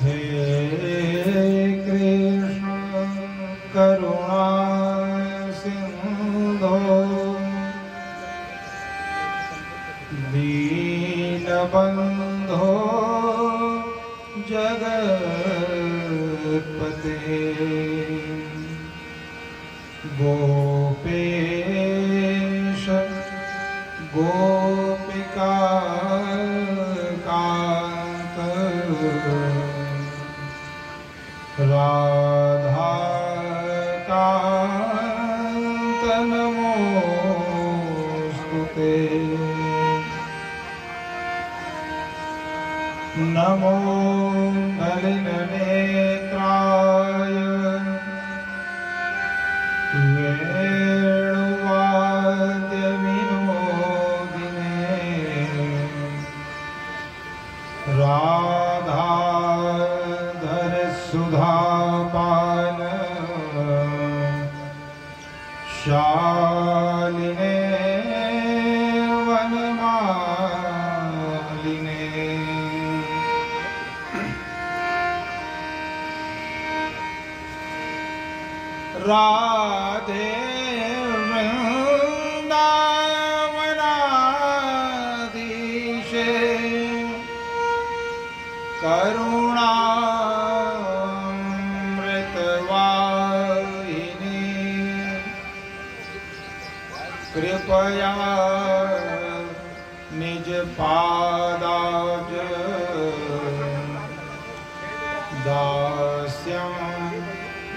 हे कृष्ण करुणा सिंधो दीनबंधो जगत्पते गोपेश गोपिका कांत राधा कांत नमोस्तुते नमो नलिननेत्राय वेणुवाद्यविनोदिने राधाधर सुधापान शालिने वनमालिने राधे वृंदावनाधीशे करुणामृतवाहिनी कृपया निज पादाब्ज दास्यं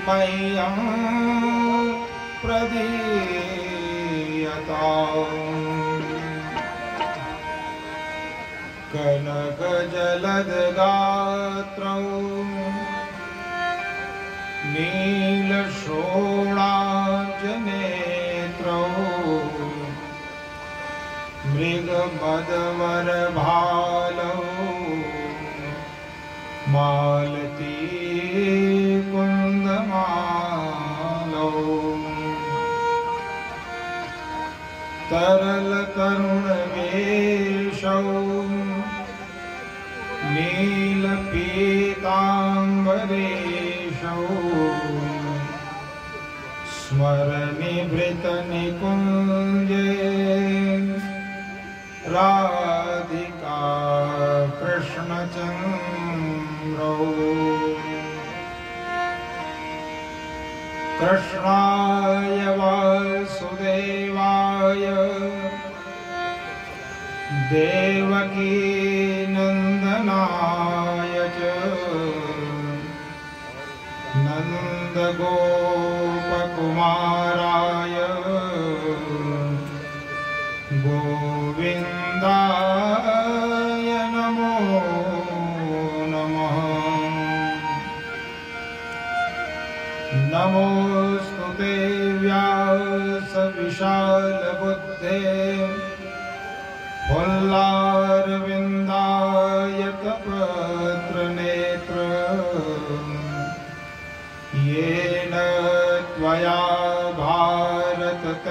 मह्यं प्रदीयताम् कनकजलदगात्रौ नीलशोणाञ्जनेत्रौ मृगमदवरभालौ मालती कुन्दमालौ तरलतरुणवेशौ नीलपीताम्बरेशौ स्मरनिभृतनिकुञ्जे राधिका कृष्णचन्द्रौ कृष्णाय वासुदेवाय देवकी नन्दनाय च नन्दगोपकुमाराय गोविन्दाय नमो नमः नमोस्तुते व्यासविशालबुद्धे फुल्लारविन्दायतपत्रनेत्र येन त्वया भारततैलपूर्णः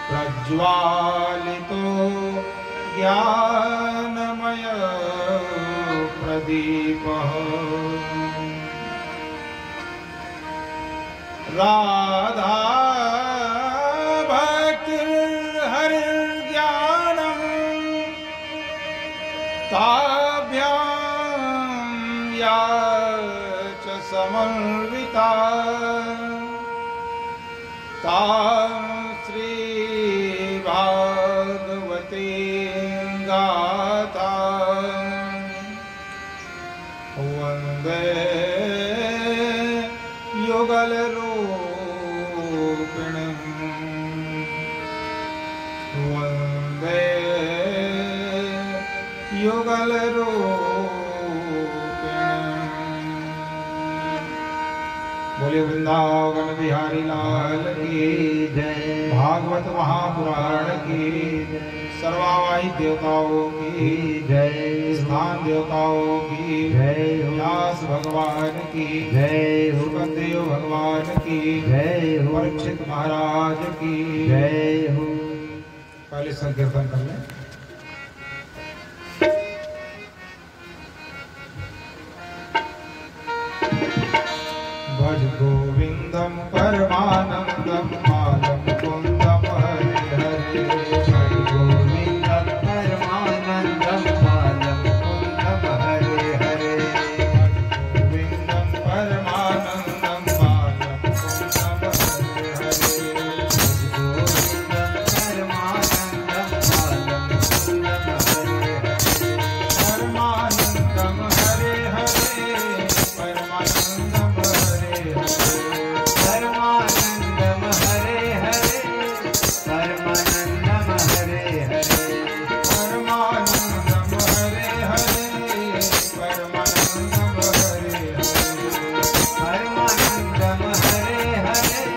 प्रज्वालितो ज्ञानमय प्रदीपः राधा भक्तिर्हरिर्ज्ञानम् ताभ्यां या च समन्विता तां श्रीभागवतीं गाथां वन्दे युगलरूपिणीं वन्दे युगलरूपिणीं। बोले वृंदावन बिहारी लाल की जय। भागवत महापुराण की सर्वावाई देवताओं की जय। स्थान देवताओं की जय। व्यास भगवान की जय। सुखदेव भगवान की जय। परीक्षित महाराज की जय हो। पहले संकीर्तन कर लें। गोविंदम परमानंदम बालम कुंदम हरे हरे हरि गोविंदम परमानंदम बालम कुंदम हरे हरे गोविंदम परमानंदम बालम कुंदम हरे हरे गोविंदम परमानंदम बालम कुंदम हरे परमानंदम हरे हरे परमानंदम हरे हरे परमानंदम हरे हरे परमानंदम हरे हरे परमानंदम हरे हरे परमानंदम हरे हरे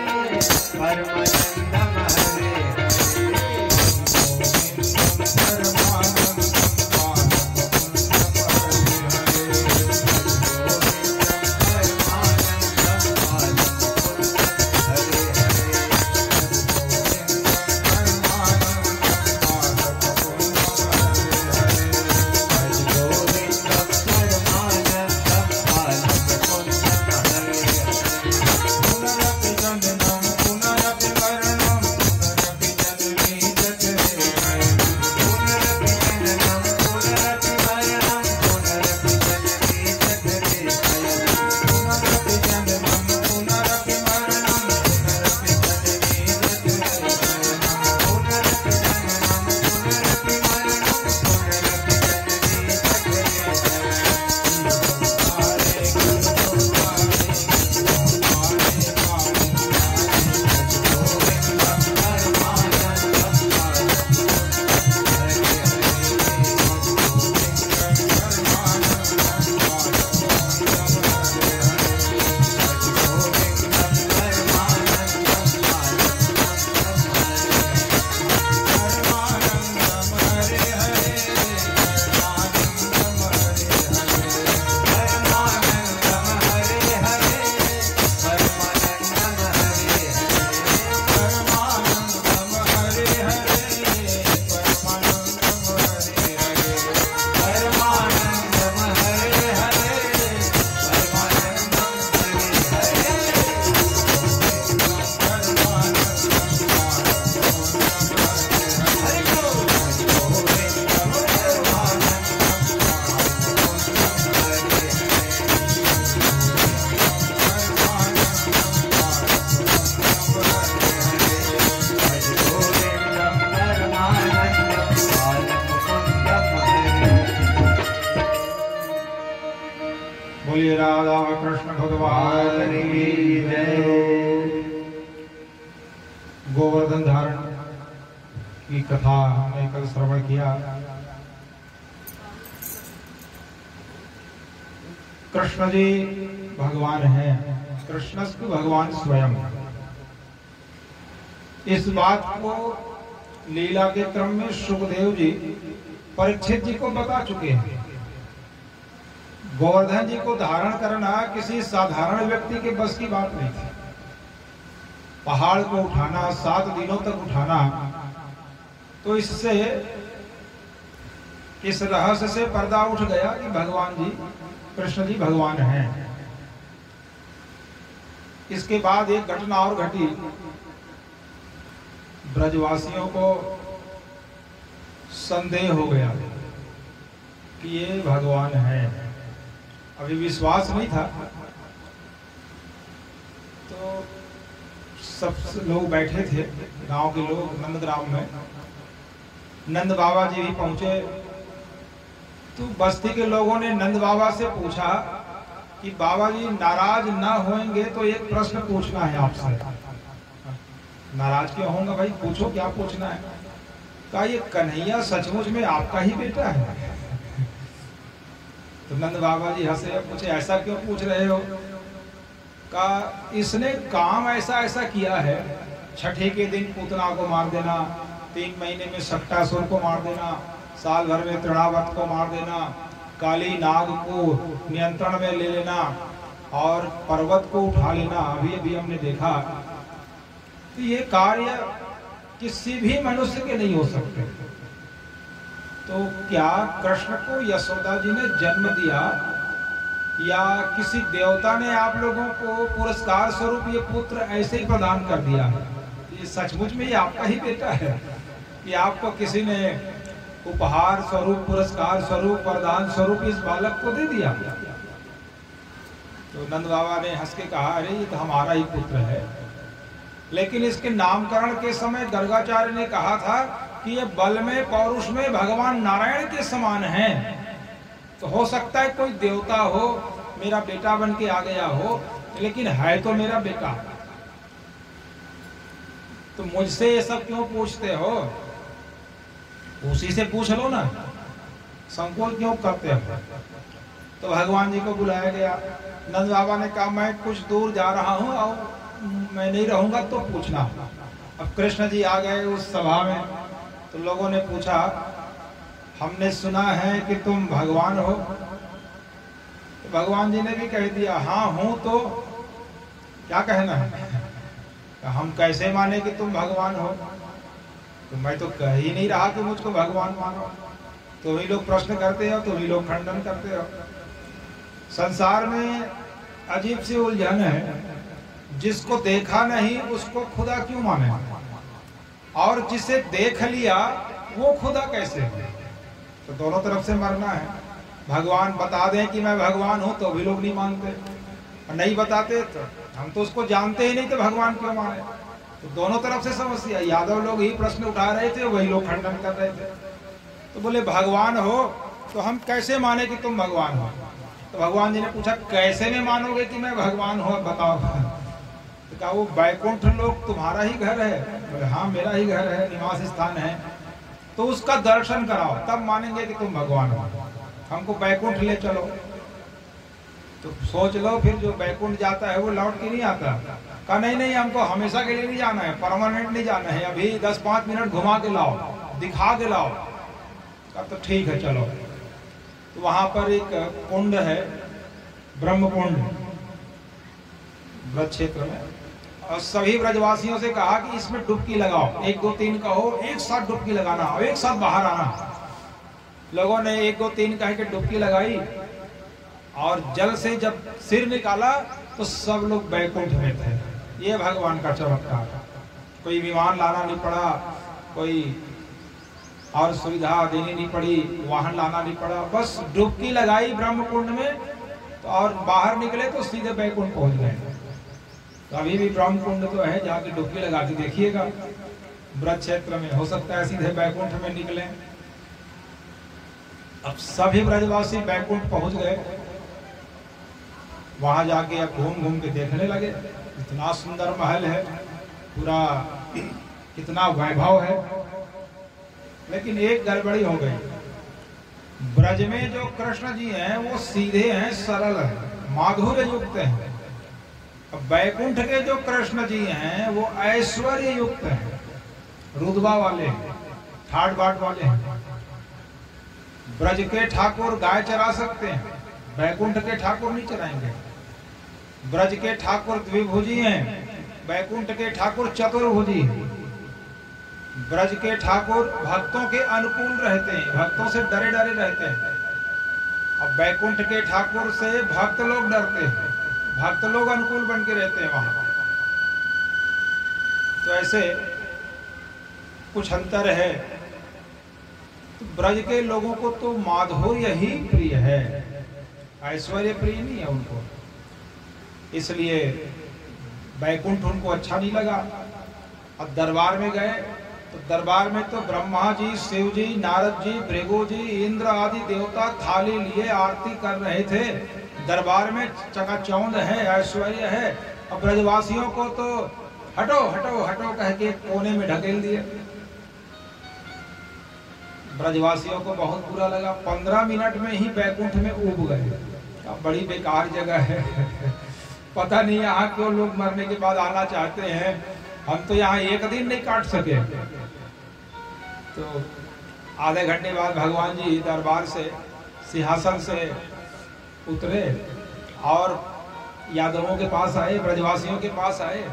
परमानंदम हरे हरे परमानंदम हरे बोलिए राधा कृष्ण भगवान की जय। गोवर्धन धारण की कथा हमने कल श्रवण किया। कृष्ण जी भगवान हैं, कृष्ण भगवान स्वयं। इस बात को लीला के क्रम में सुखदेव जी परीक्षित जी को बता चुके हैं। गोवर्धन जी को धारण करना किसी साधारण व्यक्ति के बस की बात नहीं थी। पहाड़ को उठाना, 7 दिनों तक उठाना, तो इससे इस रहस्य से पर्दा उठ गया कि भगवान जी, कृष्ण जी भगवान हैं। इसके बाद एक घटना और घटी। ब्रजवासियों को संदेह हो गया कि ये भगवान हैं। अभी विश्वास नहीं था, तो सब लोग बैठे थे, गांव के लोग नंदग्राम में। नंद बाबा जी भी पहुंचे, तो बस्ती के लोगों ने नंद बाबा से पूछा कि बाबा जी नाराज ना होंगे तो एक प्रश्न पूछना है आपसे। नाराज क्यों होंगे भाई, पूछो क्या पूछना है। कहा ये कन्हैया सचमुच में आपका ही बेटा है? तो नंद बाबा जी हंसे, पूछे ऐसा क्यों पूछ रहे हो? कहा इसने काम ऐसा ऐसा किया है, छठे के दिन पूतना को मार देना, 3 महीने में सक्टासुर को मार देना, साल भर में तृणावर्त को मार देना, काली नाग को नियंत्रण में ले लेना और पर्वत को उठा लेना। अभी अभी हमने देखा। तो ये कार्य किसी भी मनुष्य के नहीं हो सकते। तो क्या कृष्ण को यशोदा जी ने जन्म दिया या किसी देवता ने आप लोगों को पुरस्कार स्वरूप ये पुत्र ऐसे ही प्रदान कर दिया है, ये सचमुच में ये आपका ही बेटा है कि आपको किसी ने उपहार स्वरूप, पुरस्कार स्वरूप, वरदान स्वरूप इस बालक को दे दिया? तो नंद बाबा ने हंस के कहा, अरे ये तो हमारा ही पुत्र है, लेकिन इसके नामकरण के समय गर्गाचार्य ने कहा था कि ये बल में, पौरुष में भगवान नारायण के समान है, तो हो सकता है कोई देवता हो, मेरा बेटा बन के आ गया हो, लेकिन है तो मेरा बेटा। तो मुझसे ये सब क्यों पूछते हो? उसी से पूछ लो ना, संकोच क्यों करते हो? तो भगवान जी को बुलाया गया। नंद बाबा ने कहा, मैं कुछ दूर जा रहा हूं और मैं नहीं रहूंगा तो पूछना। अब कृष्ण जी आ गए उस सभा में, तो लोगों ने पूछा, हमने सुना है कि तुम भगवान हो। तो भगवान जी ने भी कह दिया, हाँ हूं, तो क्या कहना है? हम कैसे माने कि तुम भगवान हो? तो मैं तो कह ही नहीं रहा कि मुझको भगवान मानो। तो ही लोग प्रश्न करते हो, तो ही लोग खंडन करते हो। संसार में अजीब सी उलझन है, जिसको देखा नहीं उसको खुदा क्यों माने, और जिसे देख लिया वो खुदा कैसे है? तो दोनों तरफ से मरना है। भगवान बता दें कि मैं भगवान हूं तो भी लोग नहीं मानते, और नहीं बताते तो हम तो उसको जानते ही नहीं, तो भगवान क्यों माने? तो दोनों तरफ से समस्या। यादव लोग ही प्रश्न उठा रहे थे, वही लोग खंडन कर रहे थे। तो बोले, भगवान हो तो हम कैसे माने कि तुम भगवान हो? तो भगवान जी ने पूछा, कैसे में मानोगे कि मैं भगवान हूं, बताओ। तो कहा, वो बैकुंठ लोक तुम्हारा ही घर है? बोले, हाँ मेरा ही घर है, निवास स्थान है। तो उसका दर्शन कराओ, तब मानेंगे कि तुम भगवान हो। हमको बैकुंठ ले चलो। तो सोच लो, फिर जो बैकुंठ जाता है वो लौट के नहीं आता। कहा, नहीं नहीं, हमको हमेशा के लिए नहीं जाना है, परमानेंट नहीं जाना है, अभी 10-5 मिनट घुमा के लाओ, दिखा के लाओ। कहा, तो ठीक है चलो। तो वहां पर एक कुंड है, ब्रह्म कुंड, ब्रज क्षेत्र में, और सभी ब्रजवासियों से कहा कि इसमें डुबकी लगाओ, 1 2 3 कहो, एक साथ डुबकी लगाना और एक साथ बाहर आना। लोगों ने 1 2 3 कह के डुबकी लगाई, और जल से जब सिर निकाला तो सब लोग बैकुंठ में थे। ये भगवान का चमत्कार। कोई विमान लाना नहीं पड़ा, कोई और सुविधा देनी नहीं पड़ी, वाहन लाना नहीं पड़ा, बस डुबकी लगाई ब्रह्म कुंड में, तो और बाहर निकले तो सीधे बैकुंठ पहुंच गए। तो अभी भी ब्रह्म कुंड तो है, जाके डुबकी लगा के देखिएगा ब्रज क्षेत्र में, हो सकता है सीधे बैकुंठ में निकले। अब सभी ब्रजवासी बैकुंठ पहुंच गए। वहां जाके अब घूम घूम के देखने लगे, इतना सुंदर महल है, पूरा कितना वैभव है। लेकिन एक गड़बड़ी हो गई। ब्रज में जो कृष्ण जी हैं वो सीधे हैं, सरल हैं, माधुर्य युक्त हैं। अब बैकुंठ के जो कृष्ण जी हैं वो ऐश्वर्य युक्त हैं, रुतबा वाले हैं, ठाट बाट वाले हैं। ब्रज के ठाकुर गाय चरा सकते हैं, बैकुंठ के ठाकुर नहीं चराएंगे। ब्रज के ठाकुर द्विभुजी हैं, बैकुंठ के ठाकुर चतुर्भुजी हैं। ब्रज के ठाकुर भक्तों के अनुकूल रहते हैं, भक्तों से डरे डरे रहते हैं। अब बैकुंठ के ठाकुर से भक्त लोग डरते हैं, भक्त लोग अनुकूल बन के रहते हैं वहां। तो ऐसे कुछ अंतर है। तो ब्रज के लोगों को तो माधुर्य ही प्रिय है, ऐश्वर्य प्रिय नहीं है उनको, इसलिए बैकुंठ उनको अच्छा नहीं लगा। अब दरबार में गए तो दरबार में तो ब्रह्मा जी, शिव जी, नारद जी, भृगु जी, इंद्र आदि देवता थाली लिए आरती कर रहे थे। दरबार में चकाचौंध है, ऐश्वर्य है। अब ब्रजवासियों को तो हटो हटो हटो कह के कोने में ढकेल दिए। ब्रजवासियों को बहुत बुरा लगा। 15 मिनट में ही बैकुंठ में उब गए। बड़ी बेकार जगह है पता नहीं यहाँ क्यों लोग मरने के बाद आना चाहते हैं। हम तो यहाँ एक दिन नहीं काट सके। तो आधे घंटे बाद भगवान जी दरबार से, सिंहासन से उतरे और यादवों के पास आए, ब्रजवासियों के पास आए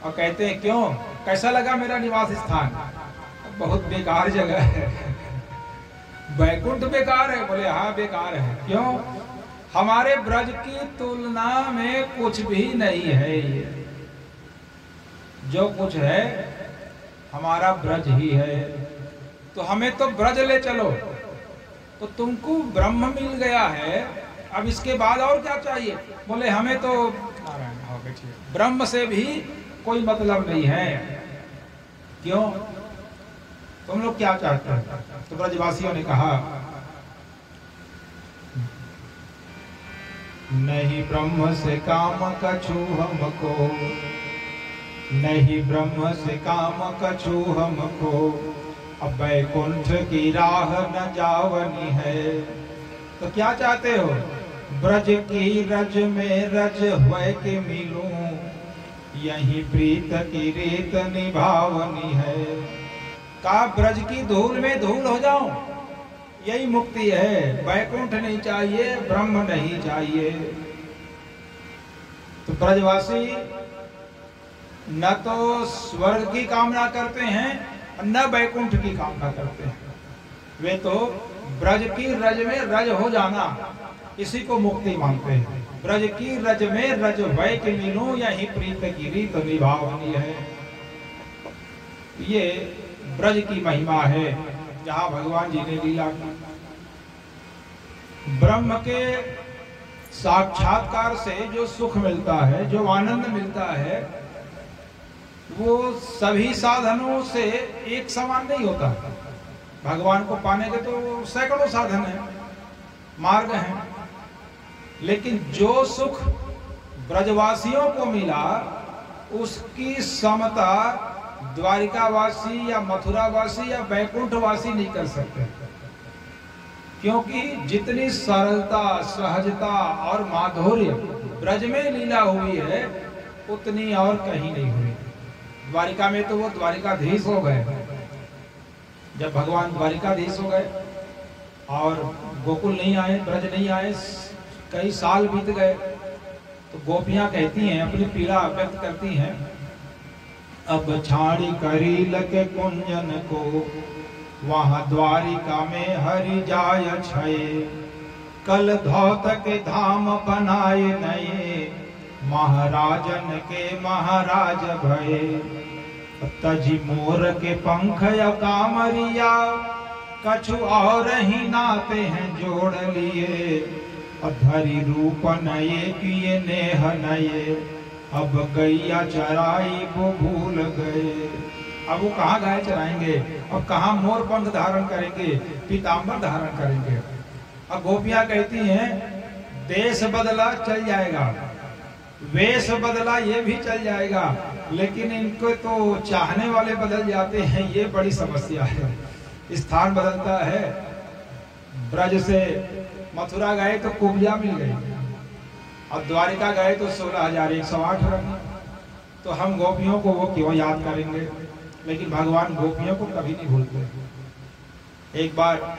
और कहते हैं, क्यों, कैसा लगा मेरा निवास स्थान? बहुत बेकार जगह है। बैकुंठ बेकार है? बोले हाँ बेकार है। क्यों? हमारे ब्रज की तुलना में कुछ भी नहीं है। ये जो कुछ है हमारा ब्रज ही है। तो हमें तो ब्रज ले चलो। तो तुमको ब्रह्म मिल गया है, अब इसके बाद और क्या चाहिए? बोले हमें तो ब्रह्म से भी कोई मतलब नहीं है। क्यों? तुम लोग क्या चाहते हैं? तो ब्रजवासियों ने कहा नहीं ब्रह्म से काम कछु हमको, नहीं ब्रह्म से काम कछु हमको, अब वैकुंठ की राह न जावनी है। तो क्या चाहते हो? ब्रज की रज में रज हुए के मिलूं, यही प्रीत की रीत निभावनी है। का ब्रज की धूल में धूल हो जाऊं, यही मुक्ति है। वैकुंठ नहीं चाहिए, ब्रह्म नहीं चाहिए। तो ब्रजवासी न तो स्वर्ग की कामना करते हैं न वैकुंठ की कामना करते हैं। वे तो ब्रज की रज में रज हो जाना, इसी को मुक्ति मानते हैं। ब्रज की रज में रज वै के मिलूं, यही प्रीत की रीत निभावनी है। ये ब्रज की महिमा है, जहां भगवान जी ने लीला की। ब्रह्म के साक्षात्कार से जो सुख मिलता है, जो आनंद मिलता है, वो सभी साधनों से एक समान नहीं होता। भगवान को पाने के तो सैकड़ों साधन हैं, मार्ग हैं, लेकिन जो सुख ब्रजवासियों को मिला उसकी समता द्वारिकावासी या मथुरावासी या वैकुंठवासी नहीं कर सकते। क्योंकि जितनी सरलता, सहजता और माधुर्य ब्रज में लीला हुई है, उतनी और कहीं नहीं हुई। द्वारिका में तो वो द्वारिकाधीश हो गए। जब भगवान द्वारिकाधीश हो गए और गोकुल नहीं आए, ब्रज नहीं आए, कई साल बीत गए, तो गोपियां कहती हैं, अपनी पीड़ा व्यक्त करती हैं, अब छाड़ी करी लगे कुंजन को, वहां द्वारिका में हरि जाय छये, कल धौत के धाम बनाए नए, महाराजन के महाराज भये, तजी मोर के पंख या कामरिया, कछु और ही नाते हैं जोड़ लिए, धरी रूप नये किए नेह नये, अब गैया चराई वो भूल गए। अब वो कहाँ गाय चराएंगे? अब कहाँ मोर पंख धारण करेंगे, पीताम्बर धारण करेंगे? अब गोपियां कहती हैं देश बदला चल जाएगा, वेश बदला ये भी चल जाएगा, लेकिन इनको तो चाहने वाले बदल जाते हैं, ये बड़ी समस्या है। स्थान बदलता है। ब्रज से मथुरा गए तो कुब्जा मिल गई, और द्वारिका गए तो 16,108 रंग। तो हम गोपियों को वो क्यों याद करेंगे? लेकिन भगवान गोपियों को कभी नहीं भूलते। एक बार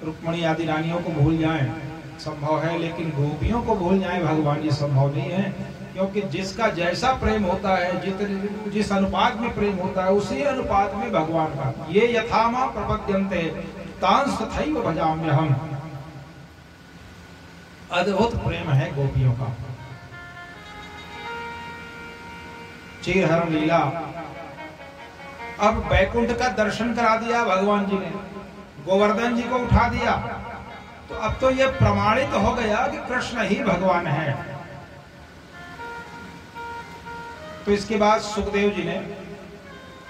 रुक्मणी आदि रानियों को भूल जाएं संभव है, लेकिन गोपियों को भूल जाएं भगवान जी संभव नहीं है। क्योंकि जिसका जैसा प्रेम होता है, जिस अनुपात में प्रेम होता है, उसी अनुपात में भगवान का। ये यथामा प्रपद्यन्ते तांस तथैव भजाम्यहम्। अद्भुत प्रेम है गोपियों का। चीरहरण लीला। अब बैकुंठ का दर्शन करा दिया भगवान जी ने, गोवर्धन जी को उठा दिया, तो अब तो यह प्रमाणित हो गया कि कृष्ण ही भगवान है। तो इसके बाद सुखदेव जी ने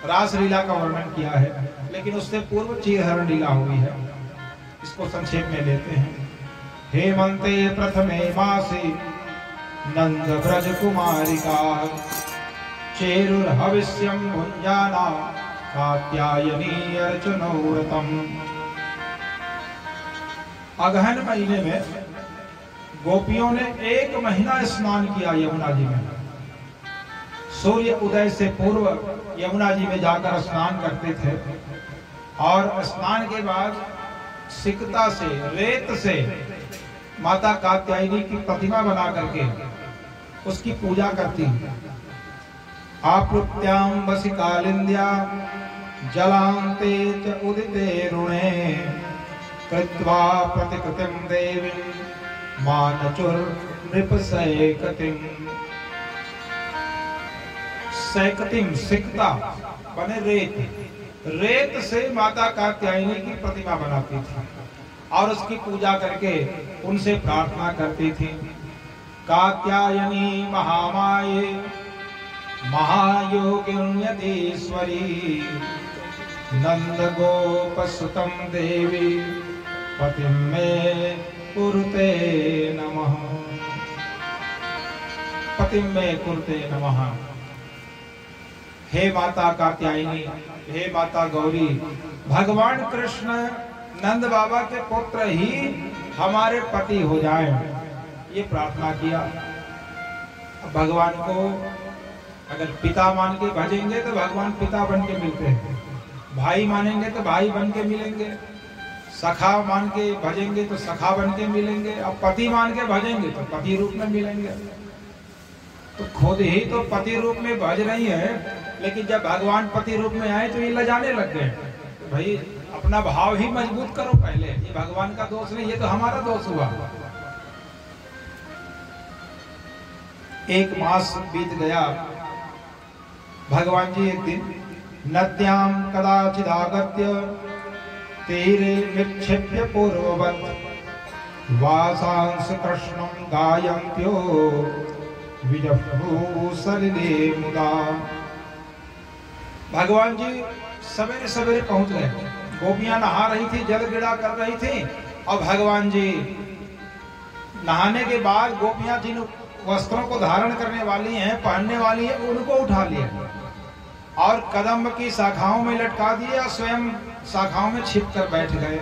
रास लीला का वर्णन किया है, लेकिन उससे पूर्व चीरहरण लीला हुई है। इसको संक्षेप में लेते हैं। हेमंते प्रथमे मासी नंद ब्रज कुमारिका, चेरुर हविष्यं भुंजाना कात्यायनी अर्चनोव्रतम। अगहन महीने में गोपियों ने 1 महीना स्नान किया यमुना जी में। सूर्य उदय से पूर्व यमुना जी में जाकर स्नान करते थे, और स्नान के बाद सिकता से, रेत से माता कात्यायनी की प्रतिमा बना करके उसकी पूजा करती। आप्लुत्याम वसी कालिंद्या जलांते च उदिते रुणे, कृत्वा प्रतिकृतिं देवीं मानचुर नृप सैकतिम। सैकतिम सिकता बने रेत, रेत से माता कात्यायनी की प्रतिमा बनाती थी और उसकी पूजा करके उनसे प्रार्थना करती थी। कात्यायनी महामाये महायोगिन्यतीश्वरी नंद गोप सुतम देवी पतिम मे कुरुते नमः। पतिम मे कुरुते नमः। हे माता कात्यायनी, हे माता गौरी, भगवान कृष्ण नंद बाबा के पुत्र ही हमारे पति हो जाएं, ये प्रार्थना किया। भगवान को अगर पिता मान के भजेंगे तो भगवान पिता बन के मिलते हैं, भाई मानेंगे तो भाई बन के मिलेंगे, सखा मान के भजेंगे तो सखा बन के मिलेंगे, अब पति मान के भजेंगे तो पति रूप में मिलेंगे। तो खुद ही तो पति रूप में भज रही है, लेकिन जब भगवान पति रूप में आए तो ये लजाने लग गए। तो भाई अपना भाव ही मजबूत करो पहले, ये भगवान का दोष नहीं, ये तो हमारा दोष हुआ। एक मास बीत गया। भगवान जी एक दिन नद्यां कदाचिदागत्य तीरे निक्षिप्य पूर्ववत् वासांस कृष्णं गायन्त्यो विजह्वु सलिले मुदा। भगवान जी सवेरे सवेरे पहुंच गए। गोपियां नहा रही थी, जल गिरा कर रही थी, और भगवान जी नहाने के बाद गोपियां जिन वस्त्रों को धारण करने वाली हैं, पहनने वाली है, उनको उठा लिया और कदम्ब की शाखाओं में लटका दिए और स्वयं शाखाओं में छिप कर बैठ गए।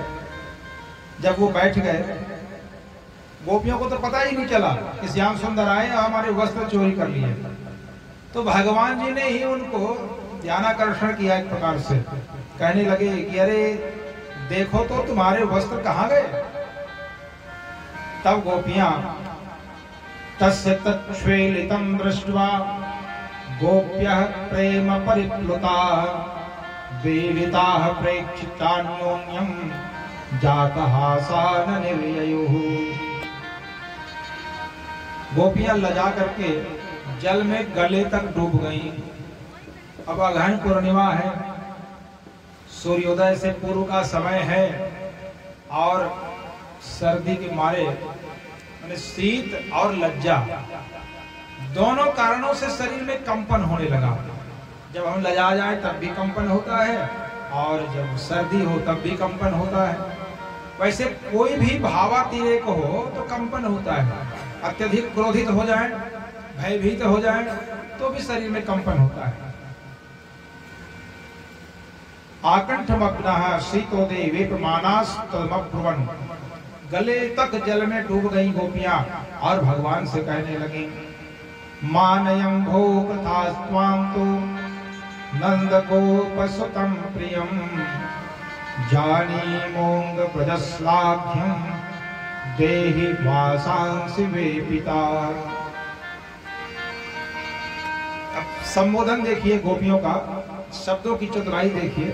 जब वो बैठ गए, गोपियों को तो पता ही नहीं चला कि श्याम सुंदर आए और हमारे वस्त्र चोरी कर लिए। तो भगवान जी ने ही उनको ध्यानाकर्षण किया एक प्रकार से, कहने लगे कि अरे देखो तो तुम्हारे वस्त्र कहाँ गए। तब गोपियां तस्य तच्छ्वेलितं दृष्ट्वा गोप्यः प्रेम परिप्लुताः वेदिताः प्रेक्षितान्योन्यं जातहासा न निर्ययुः। गोपियां लजा करके जल में गले तक डूब गईं। अब अगहन पूर्णिमा है, सूर्योदय से पूर्व का समय है और सर्दी के मारे शीत और लज्जा दोनों कारणों से शरीर में कंपन होने लगा। जब हम लजा जाए तब भी कंपन होता है और जब सर्दी हो तब भी कंपन होता है। वैसे कोई भी भावातिरेक हो तो कंपन होता है। अत्यधिक क्रोधित हो जाए, भयभीत हो जाए तो भी शरीर में कंपन होता है। आकंठमग्नः शीतोदे वेपमानास्तमब्रुवन्। गले तक जल में डूब गई गोपियां और भगवान से कहने लगी, मानयं भो कृतास्त्वां तु नंद गोप सुतं प्रियं जानीमोंग प्रजस्लाघ्यं देहि वासांसि वेपिता। अब संबोधन देखिए गोपियों का, शब्दों की चतुराई देखिए।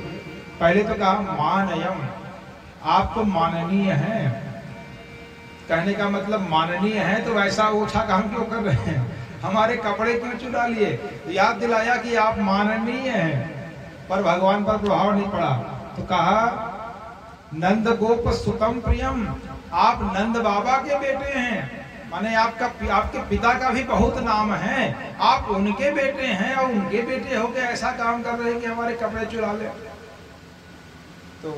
पहले तो कहा मानयम, आप तो माननीय हैं। कहने का मतलब माननीय है तो वैसा ओछा काम क्यों कर रहे हैं, हमारे कपड़े क्यों चुरा लिए। याद दिलाया कि आप माननीय हैं, पर भगवान पर प्रभाव नहीं पड़ा। तो कहा नंद गोप सुतम प्रियम, आप नंद बाबा के बेटे हैं, माने आपके पिता का भी बहुत नाम है, आप उनके बेटे हैं और उनके बेटे होके ऐसा काम कर रहे हैं कि हमारे कपड़े चुरा ले। तो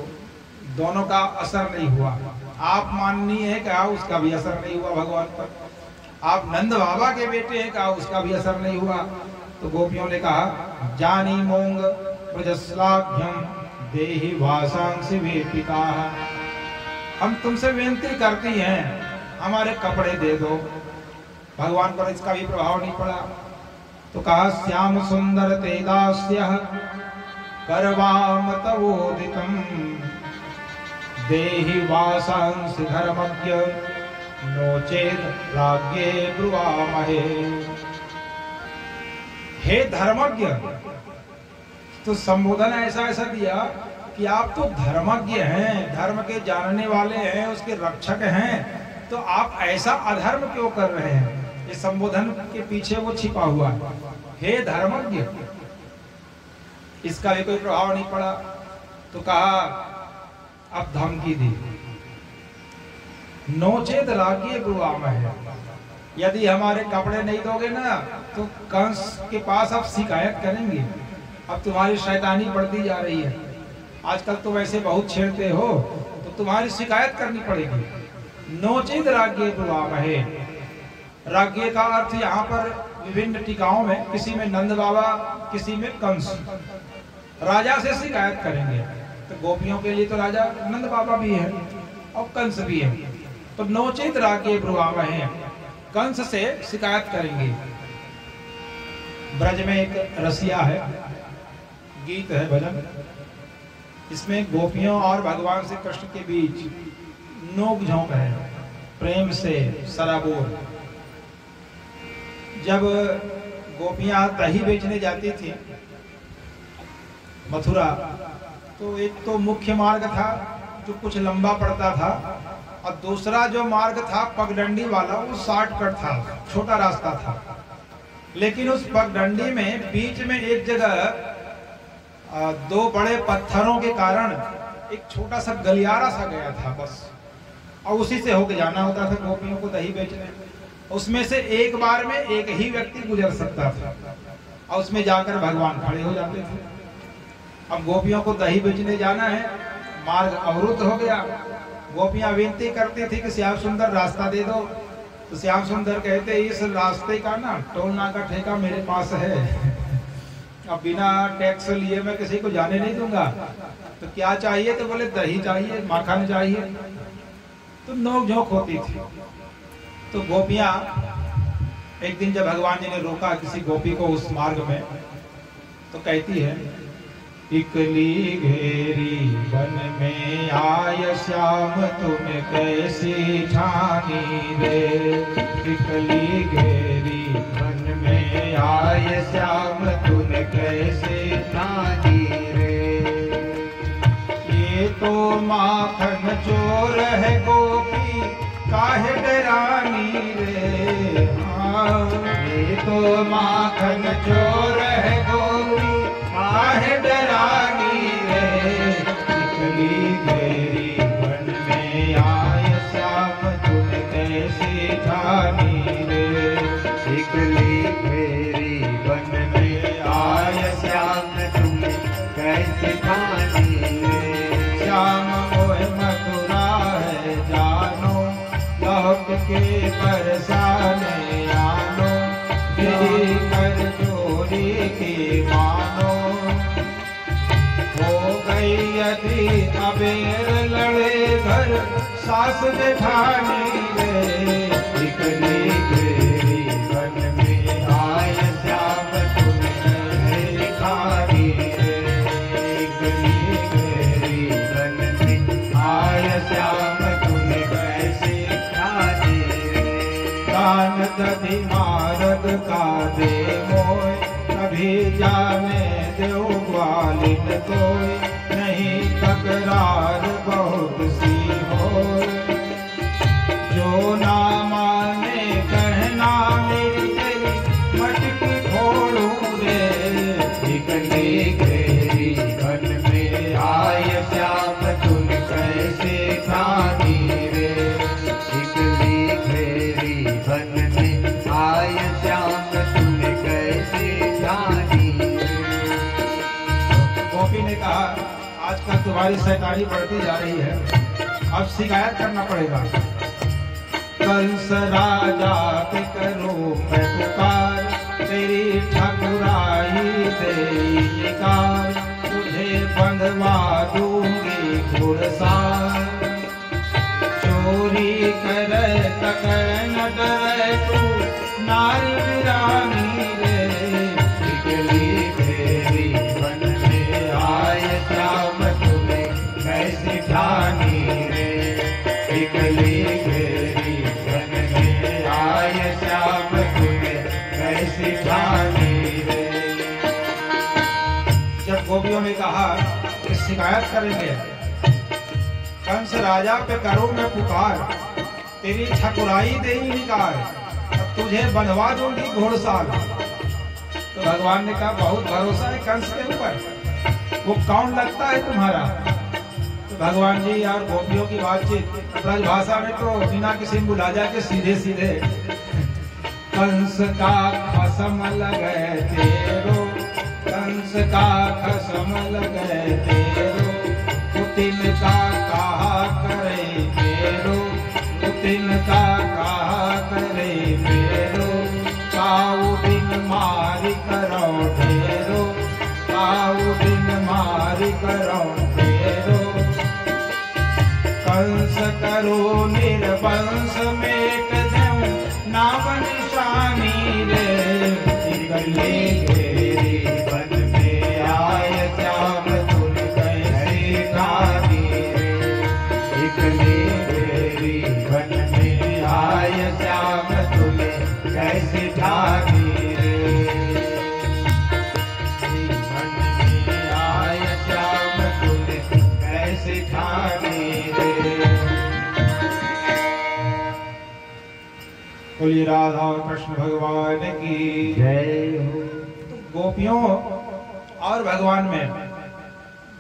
दोनों का असर नहीं हुआ। आप माननीय है कहा, उसका भी असर नहीं हुआ भगवान पर। आप नंद बाबा के बेटे हैं कहा, उसका भी असर नहीं हुआ। तो गोपियों ने कहा जानी मोंग प्रजस्लाघ्यम देहि वासांसि वेपिताः। हम तुमसे विनती करती हैं हमारे कपड़े दे दो। भगवान पर इसका भी प्रभाव नहीं पड़ा। तो कहा श्याम सुंदर तेदास्यः करवाम तवोदितम् देहि वासांसि धर्मज्ञ नोचेत् राज्ञे ब्रुवामहे। हे धर्मज्ञ, तो संबोधन ऐसा दिया कि आप तो धर्मज्ञ हैं, धर्म के जानने वाले हैं, उसके रक्षक हैं, तो आप ऐसा अधर्म क्यों कर रहे हैं? ये संबोधन के पीछे वो छिपा हुआ है, हे धर्मज्ञ। इसका भी कोई प्रभाव नहीं पड़ा, तो कहा, अब धमकी दी, नोचेत रागी ब्रुवामहे, यदि हमारे कपड़े नहीं दोगे ना तो कंस के पास आप शिकायत करेंगे। अब तुम्हारी शैतानी बढ़ती जा रही है, आजकल तो वैसे बहुत छेड़ते हो, तो तुम्हारी शिकायत करनी पड़ेगी। नोचेत राज्ञे ब्रुवामहे, राज्ञे का अर्थ यहाँ पर विभिन्न टीकाओं में, किसी में नंद बाबा, किसी में कंस, राजा से शिकायत करेंगे। तो गोपियों के लिए तो राजा नंद बाबा भी है और कंस भी है, तो नोचेत राज्ञे ब्रुवामहे, कंस से शिकायत करेंगे। ब्रज में एक रसिया है, गीत है, भजन, इसमें गोपियों और भगवान श्री कृष्ण के बीच नोक झोंक है, प्रेम से सराबोर। जब गोपियां दही बेचने जाती थी मथुरा, तो एक तो मुख्य मार्ग था जो कुछ लंबा पड़ता था, और दूसरा जो मार्ग था पगडंडी वाला, वो शॉर्टकट था, छोटा रास्ता था। लेकिन उस पगडंडी में बीच में एक जगह दो बड़े पत्थरों के कारण एक छोटा सा गलियारा सा गया था बस, और उसी से होकर जाना होता था गोपियों को दही बेचने। उसमें से एक बार में एक ही व्यक्ति गुजर सकता था, और उसमें जाकर भगवान खड़े हो जाते थे। अब गोपियों को दही बेचने जाना है, मार्ग अवरुद्ध हो गया। गोपियां विनती करती थी कि श्याम सुंदर रास्ता दे दो, तो श्याम सुंदर कहते, इस रास्ते का ना टोलना का ठेका मेरे पास है, अब बिना टैक्स लिए मैं किसी को जाने नहीं दूंगा। तो क्या चाहिए? तो बोले दही चाहिए, माखन चाहिए। तो नोक झोंक होती थी। तो गोपियां, एक दिन जब भगवान जी ने रोका किसी गोपी को उस मार्ग में, तो कहती है, इकली घेरी वन में आय श्याम तुम कैसी ठानी रे, इकली घेरी वन में आय श्याम तुम कैसे ठानी रे, ये तो माखन चोर है गोपी काहे डरानी रे, ये तो माखन चोर है गोपी काहे डरानी रे, इकली घेरी वन में आय श्याम तुम कैसी ठानी रे, इकली घेरी वन में आय श्याम तुम कैसी ठानी रे, श्याम मोह मथुरा है जानो, लौट के बरसाने आनो, गिरी कर चोरी की मानो, हो गई यदि अबेर लड़े घर सास जेठानी रे, इकली घेरी वन में आय श्याम तुम कैसी ठानी रे, इकली घेरी वन में आय श्याम तुम कैसी ठानी रे, दान दधि मारग का दे मोय, कभी जाने देव ग्वालिन कोई, नहीं तकरार बहुत सी हो, जो ना माने कहना मेरी तेरी मटकी फोड़ूं रे, इकली घेरी वन में आय श्याम तुम कैसे ठानी रे, इकली घेरी वन में आय श्याम तुम कैसे ठानी रे। गोपी ने कहा, आजकल तुम्हारी शैतानी बढ़ती जा रही है, अब शिकायत करना पड़ेगा। कंस राजा के करो मैं पुकार, तेरी ठाकुराई तेरी कार, तुझे बंधवा दूंगी घुड़सार, चोरी करे तक न डरे तू नारी वीरानी रे, इकली घेरी वन में आय श्याम तुम्हें कैसी ठानी रे, इकली घेरी वन में आय श्याम तुम्हें कैसी ठानी रे। जब गोपियों ने कहा कि शिकायत करेंगे, कंस राजा पे करो मैं पुकार, तेरी ठकुराई दे निकाल, तुझे बंधवा दूंगी घोड़साल। तो भगवान ने कहा बहुत भरोसा है कंस के ऊपर, वो कौन लगता है तुम्हारा? तो भगवान जी और गोपियों की बातचीत ब्रजभाषा में तो बिना किसी बुलाजा के सीधे सीधे, कंस का खसम लगे तेरो, कंस का खसम लगे तेरो, पुतिन का कहा करे मेरो, पुतिन का कहा करे मेरो, काऊ दिन मारी करो ढेरो, काऊ दिन मारी करो ढेरो। कंस करो निर्वंश मेट दूं नाम निशानी रे, निकले घेरी वन में आय श्याम तुम कैसे ठानी रे, निकले घेरी वन में आय श्याम तुम कैसे ठानी रे, वन में आय श्याम तुम कैसे ठानी रे। बोलिए राधा और कृष्ण भगवान की जय हो। तो गोपियों और भगवान में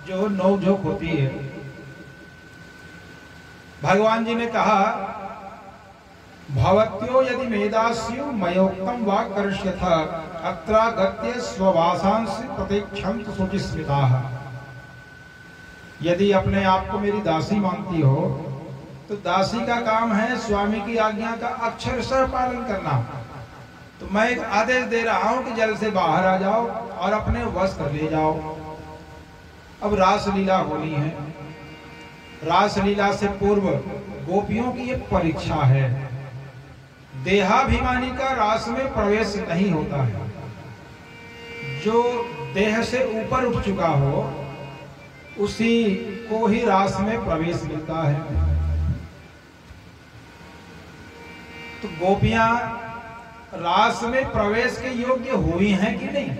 जो नोकझोंक होती है, भगवान जी ने कहा भवत्यो यदि मेदास्यु मयोक्तम वा करिष्यथ अत्रागत्य स्ववासांसि प्रतीक्षन्त शुचिस्मिताः। यदि अपने आप को मेरी दासी मानती हो तो दासी का काम है स्वामी की आज्ञा का अक्षरशः पालन करना। तो मैं एक आदेश दे रहा हूं कि जल से बाहर आ जाओ और अपने वस्त्र ले जाओ। अब रासलीला होनी है, रासलीला से पूर्व गोपियों की ये परीक्षा है। देहाभिमानी का रास में प्रवेश नहीं होता है। जो देह से ऊपर उठ चुका हो उसी को ही रास में प्रवेश मिलता है। तो गोपियां रास में प्रवेश के योग्य हुई हैं कि नहीं,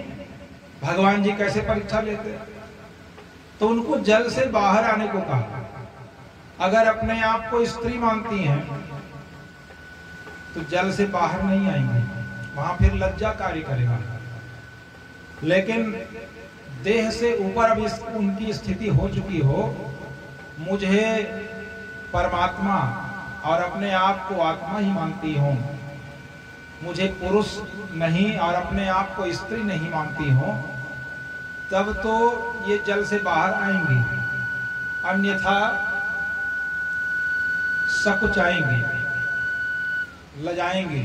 भगवान जी कैसे परीक्षा लेते हैं? तो उनको जल से बाहर आने को कहा। अगर अपने आप को स्त्री मानती हैं तो जल से बाहर नहीं आएंगे, वहां फिर लज्जा कार्य करेगा। लेकिन देह से ऊपर अब उनकी स्थिति हो चुकी हो, मुझे परमात्मा और अपने आप को आत्मा ही मानती हूं, मुझे पुरुष नहीं और अपने आप को स्त्री नहीं मानती हूं, तब तो ये जल से बाहर आएंगी, अन्यथा सकुचाएंगी, लजाएंगी।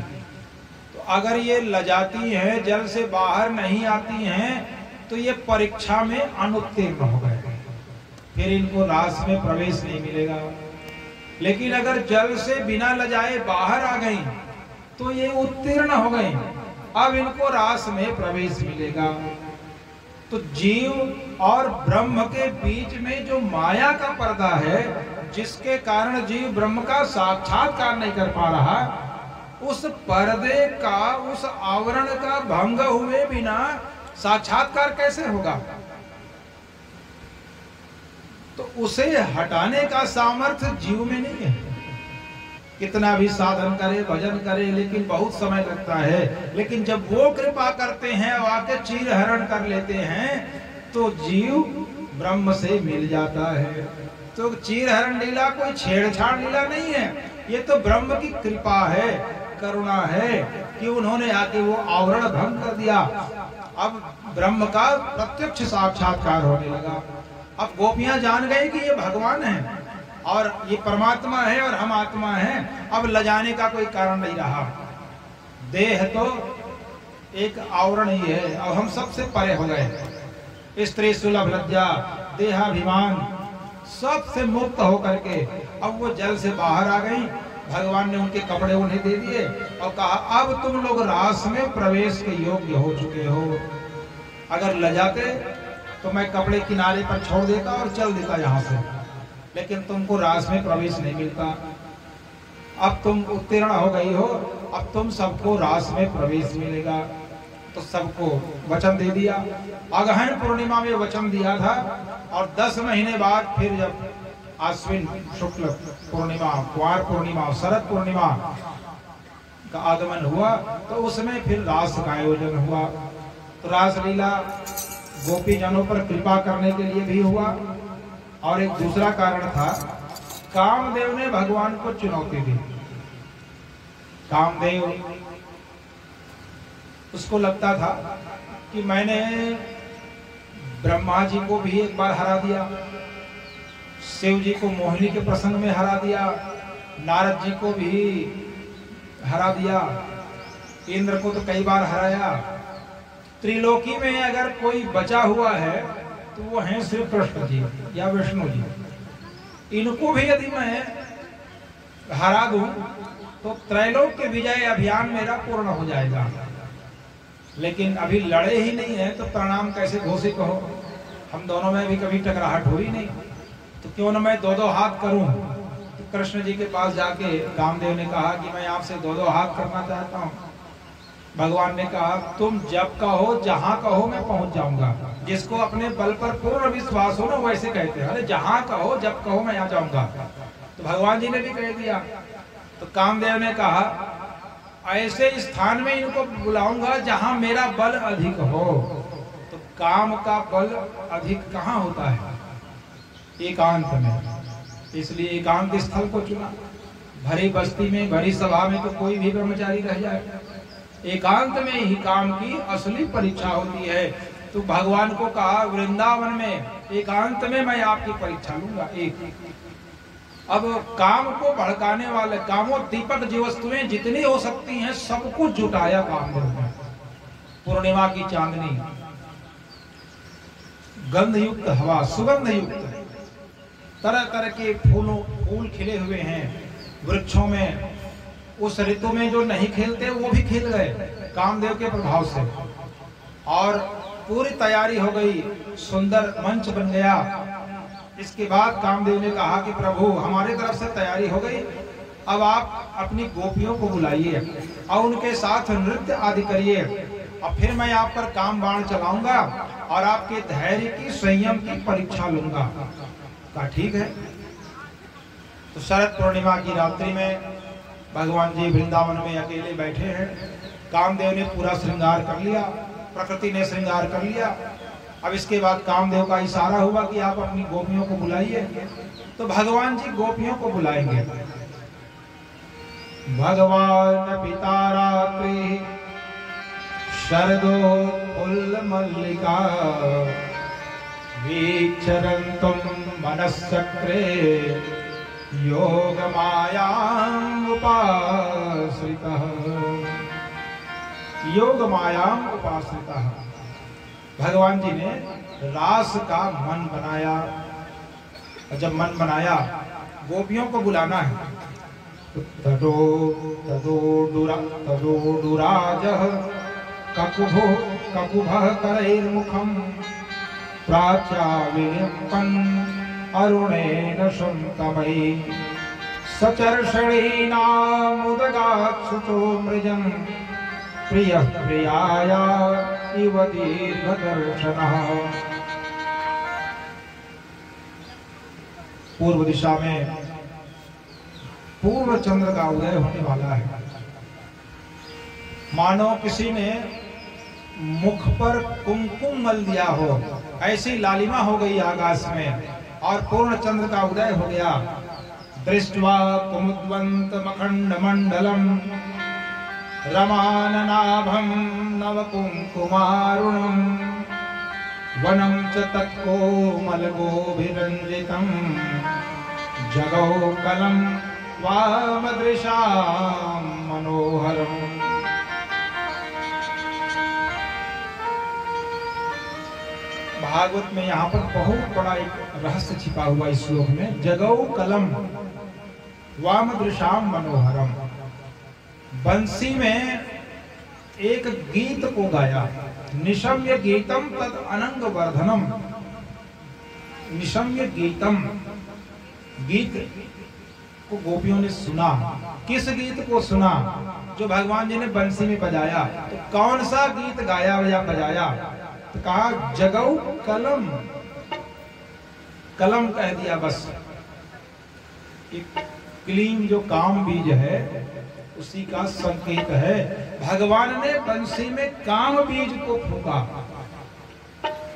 तो अगर ये लजाती हैं, जल से बाहर नहीं आती हैं, तो ये परीक्षा में अनुत्तीर्ण हो गए, फिर इनको रास में प्रवेश नहीं मिलेगा। लेकिन अगर जल से बिना लजाए बाहर आ गई तो ये उत्तीर्ण हो गई, अब इनको रास में प्रवेश मिलेगा। तो जीव और ब्रह्म के बीच में जो माया का पर्दा है, जिसके कारण जीव ब्रह्म का साक्षात्कार नहीं कर पा रहा, उस पर्दे का, उस आवरण का भंग हुए बिना साक्षात्कार कैसे होगा? तो उसे हटाने का सामर्थ्य जीव में नहीं है। कितना भी साधन करे, भजन करे, लेकिन बहुत समय लगता है। लेकिन जब वो कृपा करते हैं, आके चीर हरण कर लेते हैं, तो जीव ब्रह्म से मिल जाता है। तो चीर हरण लीला कोई छेड़छाड़ लीला नहीं है, ये तो ब्रह्म की कृपा है, करुणा है कि उन्होंने आके वो आवरण भंग कर दिया। अब ब्रह्म का प्रत्यक्ष साक्षात्कार होने लगा। अब गोपियां जान गई कि ये भगवान है और ये परमात्मा है और हम आत्मा हैं। अब लजाने का कोई कारण नहीं रहा। देह तो एक आवरण ही है, अब हम सबसे परे हो गए। स्त्री सुलभ लज्जा, देहाभिमान सबसे मुक्त होकर के अब वो जल से बाहर आ गई। भगवान ने उनके कपड़े उन्हें दे दिए और कहा अब तुम लोग रास में प्रवेश के योग्य हो चुके हो। अगर लजाते तो मैं कपड़े किनारे पर छोड़ देता और चल देता यहाँ से, लेकिन तुमको रास में प्रवेश नहीं मिलता। अब तुम उत्तीर्ण हो गई हो, अब तुम सबको रास में प्रवेश मिलेगा। तो सबको वचन दे दिया। अगहन पूर्णिमा में वचन दिया था और 10 महीने बाद फिर जब आश्विन शुक्ल पूर्णिमा, कुंवार पूर्णिमा, शरद पूर्णिमा का आगमन हुआ तो उसमें फिर रास का आयोजन हुआ। तो रासलीला गोपी जनों पर कृपा करने के लिए भी हुआ, और एक दूसरा कारण था, कामदेव ने भगवान को चुनौती दी। कामदेव उसको लगता था कि मैंने ब्रह्मा जी को भी एक बार हरा दिया, शिव जी को मोहिनी के प्रसंग में हरा दिया, नारद जी को भी हरा दिया, इंद्र को तो कई बार हराया। त्रिलोकी में अगर कोई बचा हुआ है तो वो हैं श्री कृष्ण जी या विष्णु जी। इनको भी यदि मैं हरा दूं तो त्रैलोक्य विजय अभियान मेरा पूर्ण हो जाएगा। लेकिन अभी लड़े ही नहीं है तो प्रणाम कैसे घोषित हो? हम दोनों में भी कभी टकराहट हुई नहीं, तो क्यों न मैं दो दो हाथ करूं। तो कृष्ण जी के पास जाके कामदेव ने कहा कि मैं आपसे दो दो हाथ करना चाहता हूं। भगवान ने कहा तुम जब कहो, जहां कहो, मैं पहुंच जाऊंगा। जिसको अपने बल पर पूर्ण विश्वास हो ना वैसे कहते हैं, अरे जहां कहो, जब कहो, मैं आ जाऊंगा। तो भगवान जी ने भी कह दिया। तो कामदेव ने कहा ऐसे स्थान में इनको बुलाऊंगा जहां मेरा बल अधिक हो। तो काम का बल अधिक कहां होता है? एकांत में। इसलिए एकांत स्थल को चुना। भरी बस्ती में, भरी सभा में तो कोई भी ब्रह्मचारी रह जाए। एकांत में ही काम की असली परीक्षा होती है। तो भगवान को कहा वृंदावन में एकांत में मैं आपकी परीक्षा लूंगा। एक अब काम को भड़काने वाले, कामोद्दीपक जो वस्तुएं जितनी हो सकती हैं सब कुछ जुटाया कामदेव ने। पूर्णिमा की चांदनी, गंध युक्त हवा, सुगंध युक्त, तरह तरह के फूल खिले हुए हैं वृक्षों में। उस ऋतु में जो नहीं खेलते वो भी खेल गए कामदेव के प्रभाव से, और पूरी तैयारी हो गई, सुंदर मंच बन गया। इसके बाद कामदेव ने कहा कि प्रभु हमारे तरफ से तैयारी हो गई, अब आप अपनी गोपियों को बुलाइए और उनके साथ नृत्य आदि करिए, और फिर मैं आप पर काम बाण चलाऊंगा और आपके धैर्य की, संयम की परीक्षा लूंगा। कहा ठीक है। तो शरद पूर्णिमा की रात्रि में भगवान जी वृंदावन में अकेले बैठे हैं। कामदेव ने पूरा श्रृंगार कर लिया, प्रकृति ने श्रृंगार कर लिया। अब इसके बाद कामदेव का इशारा हुआ कि आप अपनी गोपियों को बुलाइए। तो भगवान जी गोपियों को बुलाएंगे। भगवान पिता रात्रि शरदो फुल्ल मल्लिका वीक्षरन्तुम मनश्चक्रे योग मायाम उपाश्रितः। योग मायाम उपाश्रितः। भगवान जी ने रास का मन बनाया। जब मन बनाया गोपियों को बुलाना है तो तदो दुराजः ककुभः करैर्मुखं प्राच्याविलिम्पन् अरुणेन शुन्तमयि सचर्षणीनामुदगात् शुचो मृजन् प्रियः प्रियाया इव दीर्घदर्शनः। पूर्व दिशा में पूर्ण चंद्र का उदय होने वाला है। मानो किसी ने मुख पर कुमकुम मल दिया हो, ऐसी लालिमा हो गई आकाश में और पूर्ण चंद्र का उदय हो गया। दृष्ट्वा कुमुद्वंत मखंड मंडलम रमाननाभं नवकुंकुमारुणं वनं च तत्कोमलगोभिरञ्जितं जगौ कलं वामदृशां मनोहरम्। भागवत में यहाँ पर बहुत बड़ा एक रहस्य छिपा हुआ इस श्लोक में। जगौ कलम वामदृशां मनोहरम। बंसी में एक गीत को गाया। निशम्य गीतम तद अनंग वर्धनम। निशम्य गीतम, गीत को गोपियों ने सुना। किस गीत को सुना? जो भगवान जी ने बंसी में बजाया। तो कौन सा गीत गाया या बजाया? तो कहा जगौ कलम। कलम कह दिया बस। कि क्लीन जो काम बीज है उसी का संकेत है। भगवान ने बंसी में काम बीज को फूंका,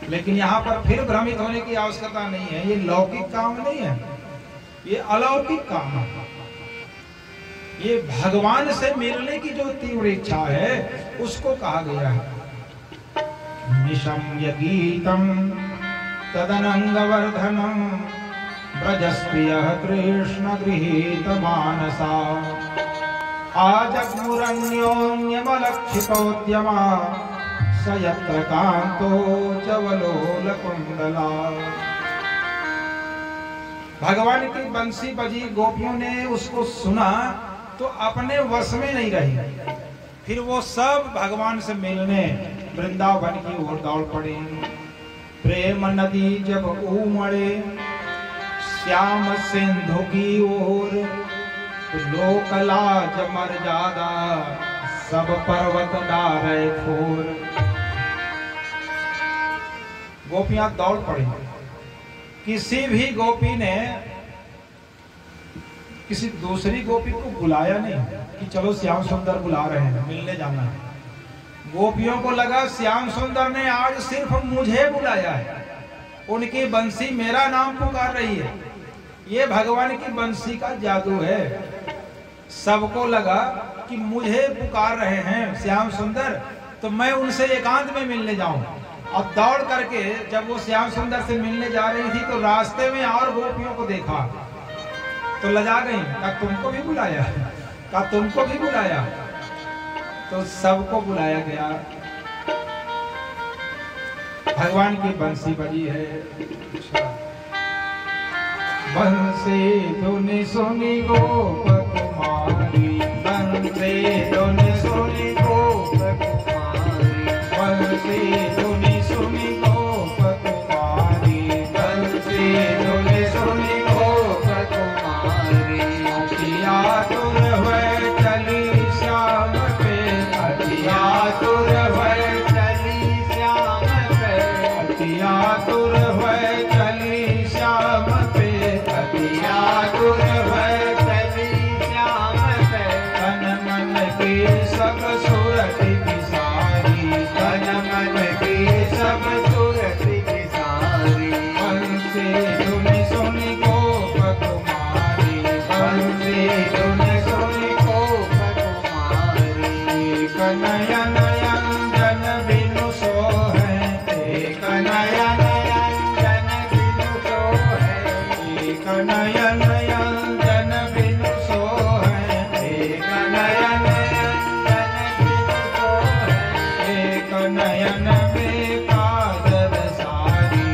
लेकिन यहाँ पर फिर भ्रमित होने की आवश्यकता नहीं है। ये लौकिक काम नहीं है, ये अलौकिक काम है। ये भगवान से मिलने की जो तीव्र इच्छा है उसको कहा गया है। निशम्य गीतम तदनंगवर्धनम ब्रजस्प्रियः कृष्ण गृहीत मानसा आजग्मुरन्योन्यमलक्षितोद्यमा स यत्र कान्तो चवलोलकुण्डला। भगवान की बंसी बजी, गोपियों ने उसको सुना तो अपने वश में नहीं रही। फिर वो सब भगवान से मिलने वृंदावन की ओर दौड़ पड़े। प्रेम नदी जब उमड़े श्याम सिंधु की ओर, तो लोकलाज मर्यादा सब पर्वत डारे फोर। गोपियां दौड़ पड़ी। किसी भी गोपी ने किसी दूसरी गोपी को बुलाया नहीं कि चलो श्याम सुंदर बुला रहे हैं, मिलने जाना है। गोपियों को लगा श्याम सुंदर ने आज सिर्फ मुझे बुलाया है, उनकी बंसी मेरा नाम पुकार रही है। ये भगवान की बंसी का जादू है। सबको लगा कि मुझे पुकार रहे हैं श्याम सुंदर, तो मैं उनसे एकांत में मिलने जाऊं। और दौड़ करके जब वो श्याम सुंदर से मिलने जा रही थी तो रास्ते में और गोपियों को देखा तो लजा गई। कहा तुमको भी बुलाया, कहा तुमको भी बुलाया। तो सबको बुलाया गया। भगवान की बंसी बजी है। बंसी धुनी सुनी गोप कुमारी, बंसी धुनी सुनी गोप कुमारी, बंसी धुनी सुनी गोप कुमारी, बंसी धुनी सुनी गोप कुमारी। अतिया तुर हुए चली श्याम पे, अतिया तुर हुए चली श्याम पे, अतिया तुर हुए चली श्याम पे, अतिया तुर हुए चली श्याम पे। तन मन की सब सूरति की सारी, तन मन की सब सूरति की सारी। बंसी धुनी सुनी गोप कुमारी, बंसी धुनी सुनी गोप कुमारी। कनयन नयन बिनु सोहै, कनयन नयन बिनु सोहै, कनयन नयन बिनु सोहै, कनयन नयन बिनु सोहै। कनयन में काजल सारी,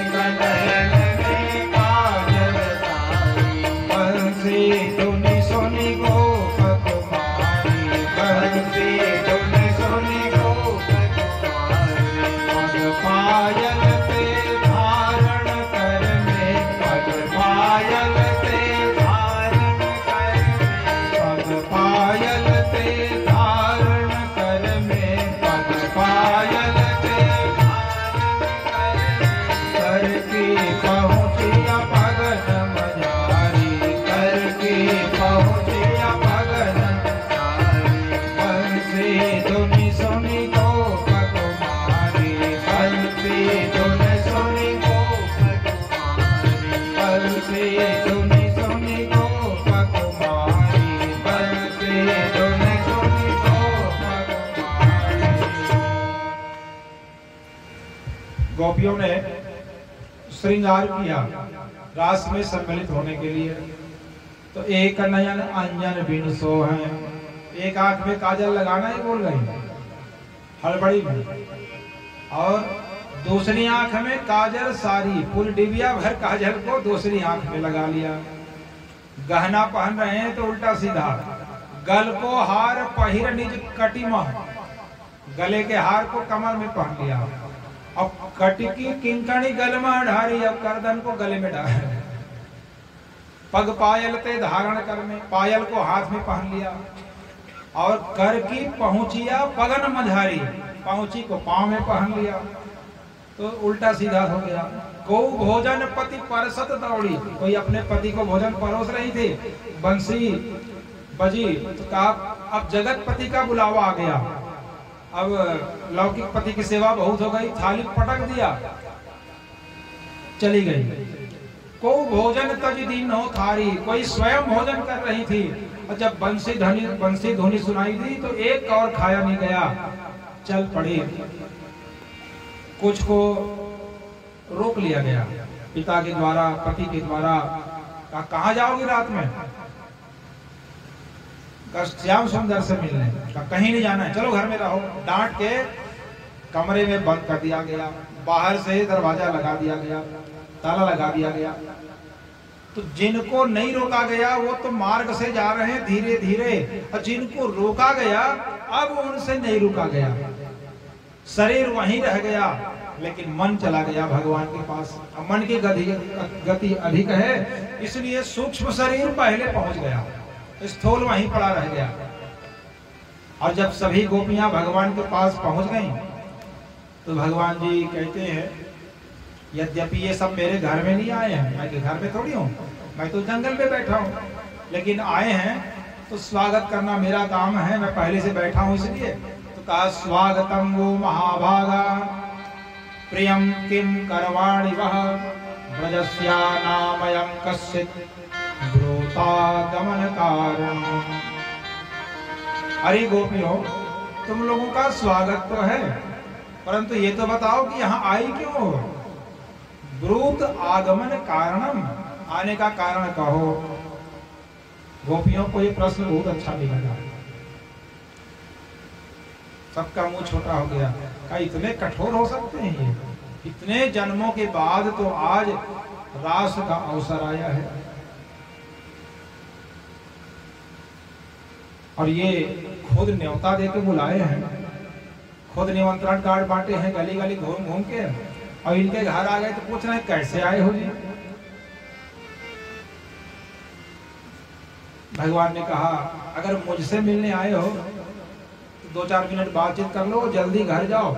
कनयन में काजल सारी। बंसी धुनी सुनी गोप कुमारी, बंसी धुनी सुनी गोप कुमारी। पग पायल ते धारण कर में, पग पायल ते धारण कर में, पग पायल ते धारण कर में, पग पायल ते धारण कर में। करके पहुँचिया पगन मझारी, करके पहुँचिया पगन मझारी। बंसी धुनी सुनी गोप कुमारी, बंसी धुनी सुनी गोप कुमारी, बंसी धुनी सुनी गोप कुमारी, बंसी धुनी सुनी गोप कुमारी। गोपियों ने श्रृंगार किया रास में सम्मिलित होने के लिए। तो एक नयन अंजन बिनु सोहै, एक आंख में काजल लगाना ही बोल गई हड़बड़ी में, और दूसरी आंख में काजल सारी फुल डिबिया भर काजल को दूसरी आंख में लगा लिया। गहना पहन रहे हैं तो उल्टा सीधा, गल को हार पहिर निज कटिमा, गले के हार को कमर में पहन लिया। अब कटिकी किंकणी गल में ढारी, अब करदन को गले में डाल। पग पायल ते धारण कर में, पायल को हाथ में पहन लिया। और कर की पहुंचिया पगन मझारी, पहुंची को पांव में पहन लिया। तो उल्टा सीधा हो गया। गौ भोजन पति परसत दौड़ी, कोई अपने पति को भोजन परोस रही थी, बंसी बजी तो कहा अब जगत पति का बुलावा आ गया, अब लौकिक पति की सेवा बहुत हो गई, थाली पटक दिया, चली गई। को भोजन तज दीनो थारी, कोई स्वयं भोजन कर रही थी, और जब बंसी धुनी सुनाई दी तो एक और खाया नहीं गया, चल पड़ी। कुछ को रोक लिया गया पिता के द्वारा, पति के द्वारा, कहाँ जाओगी रात में? श्याम सुंदर से मिलने, कहीं नहीं जाना है, चलो घर में रहो। डांट के कमरे में बंद कर दिया गया, बाहर से दरवाजा लगा दिया गया, ताला लगा दिया गया। तो जिनको नहीं रोका गया वो तो मार्ग से जा रहे हैं धीरे धीरे, और जिनको रोका गया अब उनसे नहीं रुका गया। शरीर वहीं रह गया लेकिन मन चला गया भगवान के पास। मन की गति अधिक है, इसलिए सूक्ष्म शरीर पहले पहुंच गया, स्थूल वहीं पड़ा रह गया। और जब सभी गोपियां भगवान के पास पहुंच गईं, तो भगवान जी कहते हैं, यद्यपि ये सब मेरे घर में नहीं आए हैं, मैं के घर में थोड़ी हूँ, मैं तो जंगल में बैठा हूँ, लेकिन आए हैं तो स्वागत करना मेरा काम है, मैं पहले से बैठा हूँ इसलिए। तो कहा स्वागतम वो महाभागा प्रियम किम करवाणि वह ब्रजस्या नामयं कश्चित् ब्रूतागमन कारण। अरे गोपियों, तुम लोगों का स्वागत तो है, परंतु ये तो बताओ कि यहाँ आई क्यों हो? ब्रूत आगमन कारणम, आने का कारण कहो। गोपियों को ये प्रश्न बहुत अच्छा भी लगा, सबका मुंह छोटा हो गया। क्या इतने कठोर हो सकते हैं ये? इतने जन्मों के बाद तो आज रास का अवसर आया है, और ये खुद न्योता देके बुलाए हैं, खुद निमंत्रण कार्ड बांटे हैं गली गली घूम घूम के, और इनके घर आ गए तो पूछ रहे हैं कैसे आए हो जी? भगवान ने कहा अगर मुझसे मिलने आए हो तो 2-4 मिनट बातचीत कर लो, जल्दी घर जाओ।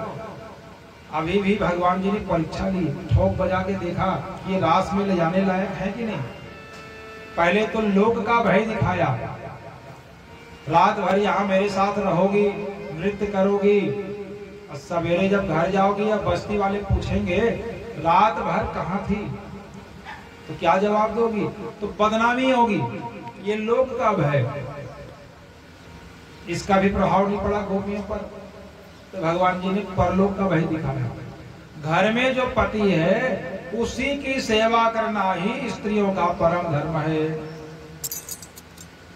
अभी भी भगवान जी ने परीक्षा ली, ठोक बजा के देखा ये रास में ले जाने लायक है कि नहीं। पहले तो लोक का भय दिखाया, रात भर यहाँ मेरे साथ रहोगी, नृत्य करोगी, और सवेरे जब घर जाओगी या बस्ती वाले पूछेंगे रात भर कहाँ थी, तो क्या जवाब दोगी? तो बदनामी होगी। ये लोक का भय, इसका भी प्रभाव नहीं पड़ा गोपियों पर, तो भगवान जी ने परलोक का भय दिखाया। घर में जो पति है उसी की सेवा करना ही स्त्रियों का परम धर्म है।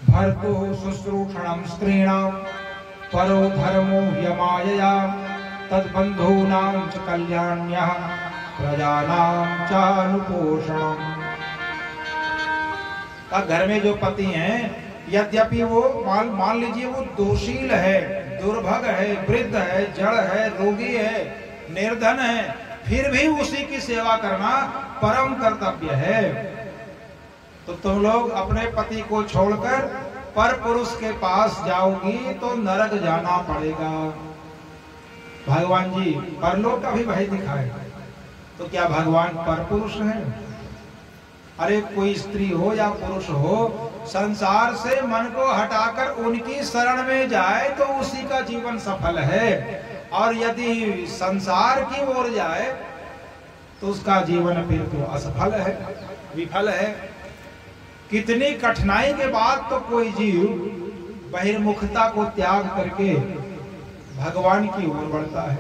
भर्तु शुश्रूषणं स्त्रीणां परो धर्मो यमायया तद्बन्धूनां च कल्याण्यः प्रजानां चानुपोषणम्। घर में जो पति हैं, यद्यपि वो मान लीजिए वो दोषील है, दुर्भग है, वृद्ध है, जड़ है, रोगी है, निर्धन है, फिर भी उसी की सेवा करना परम कर्तव्य है। तो तुम लोग अपने पति को छोड़कर पर पुरुष के पास जाओगी तो नरक जाना पड़ेगा। भगवान जी परलोक का भी भय दिखाए, तो क्या भगवान पर पुरुष है? अरे कोई स्त्री हो या पुरुष हो, संसार से मन को हटाकर उनकी शरण में जाए तो उसी का जीवन सफल है, और यदि संसार की ओर जाए तो उसका जीवन फिर तो असफल है, विफल है। कितनी कठिनाई के बाद तो कोई जीव बहिर्मुखता को त्याग करके भगवान की ओर बढ़ता है,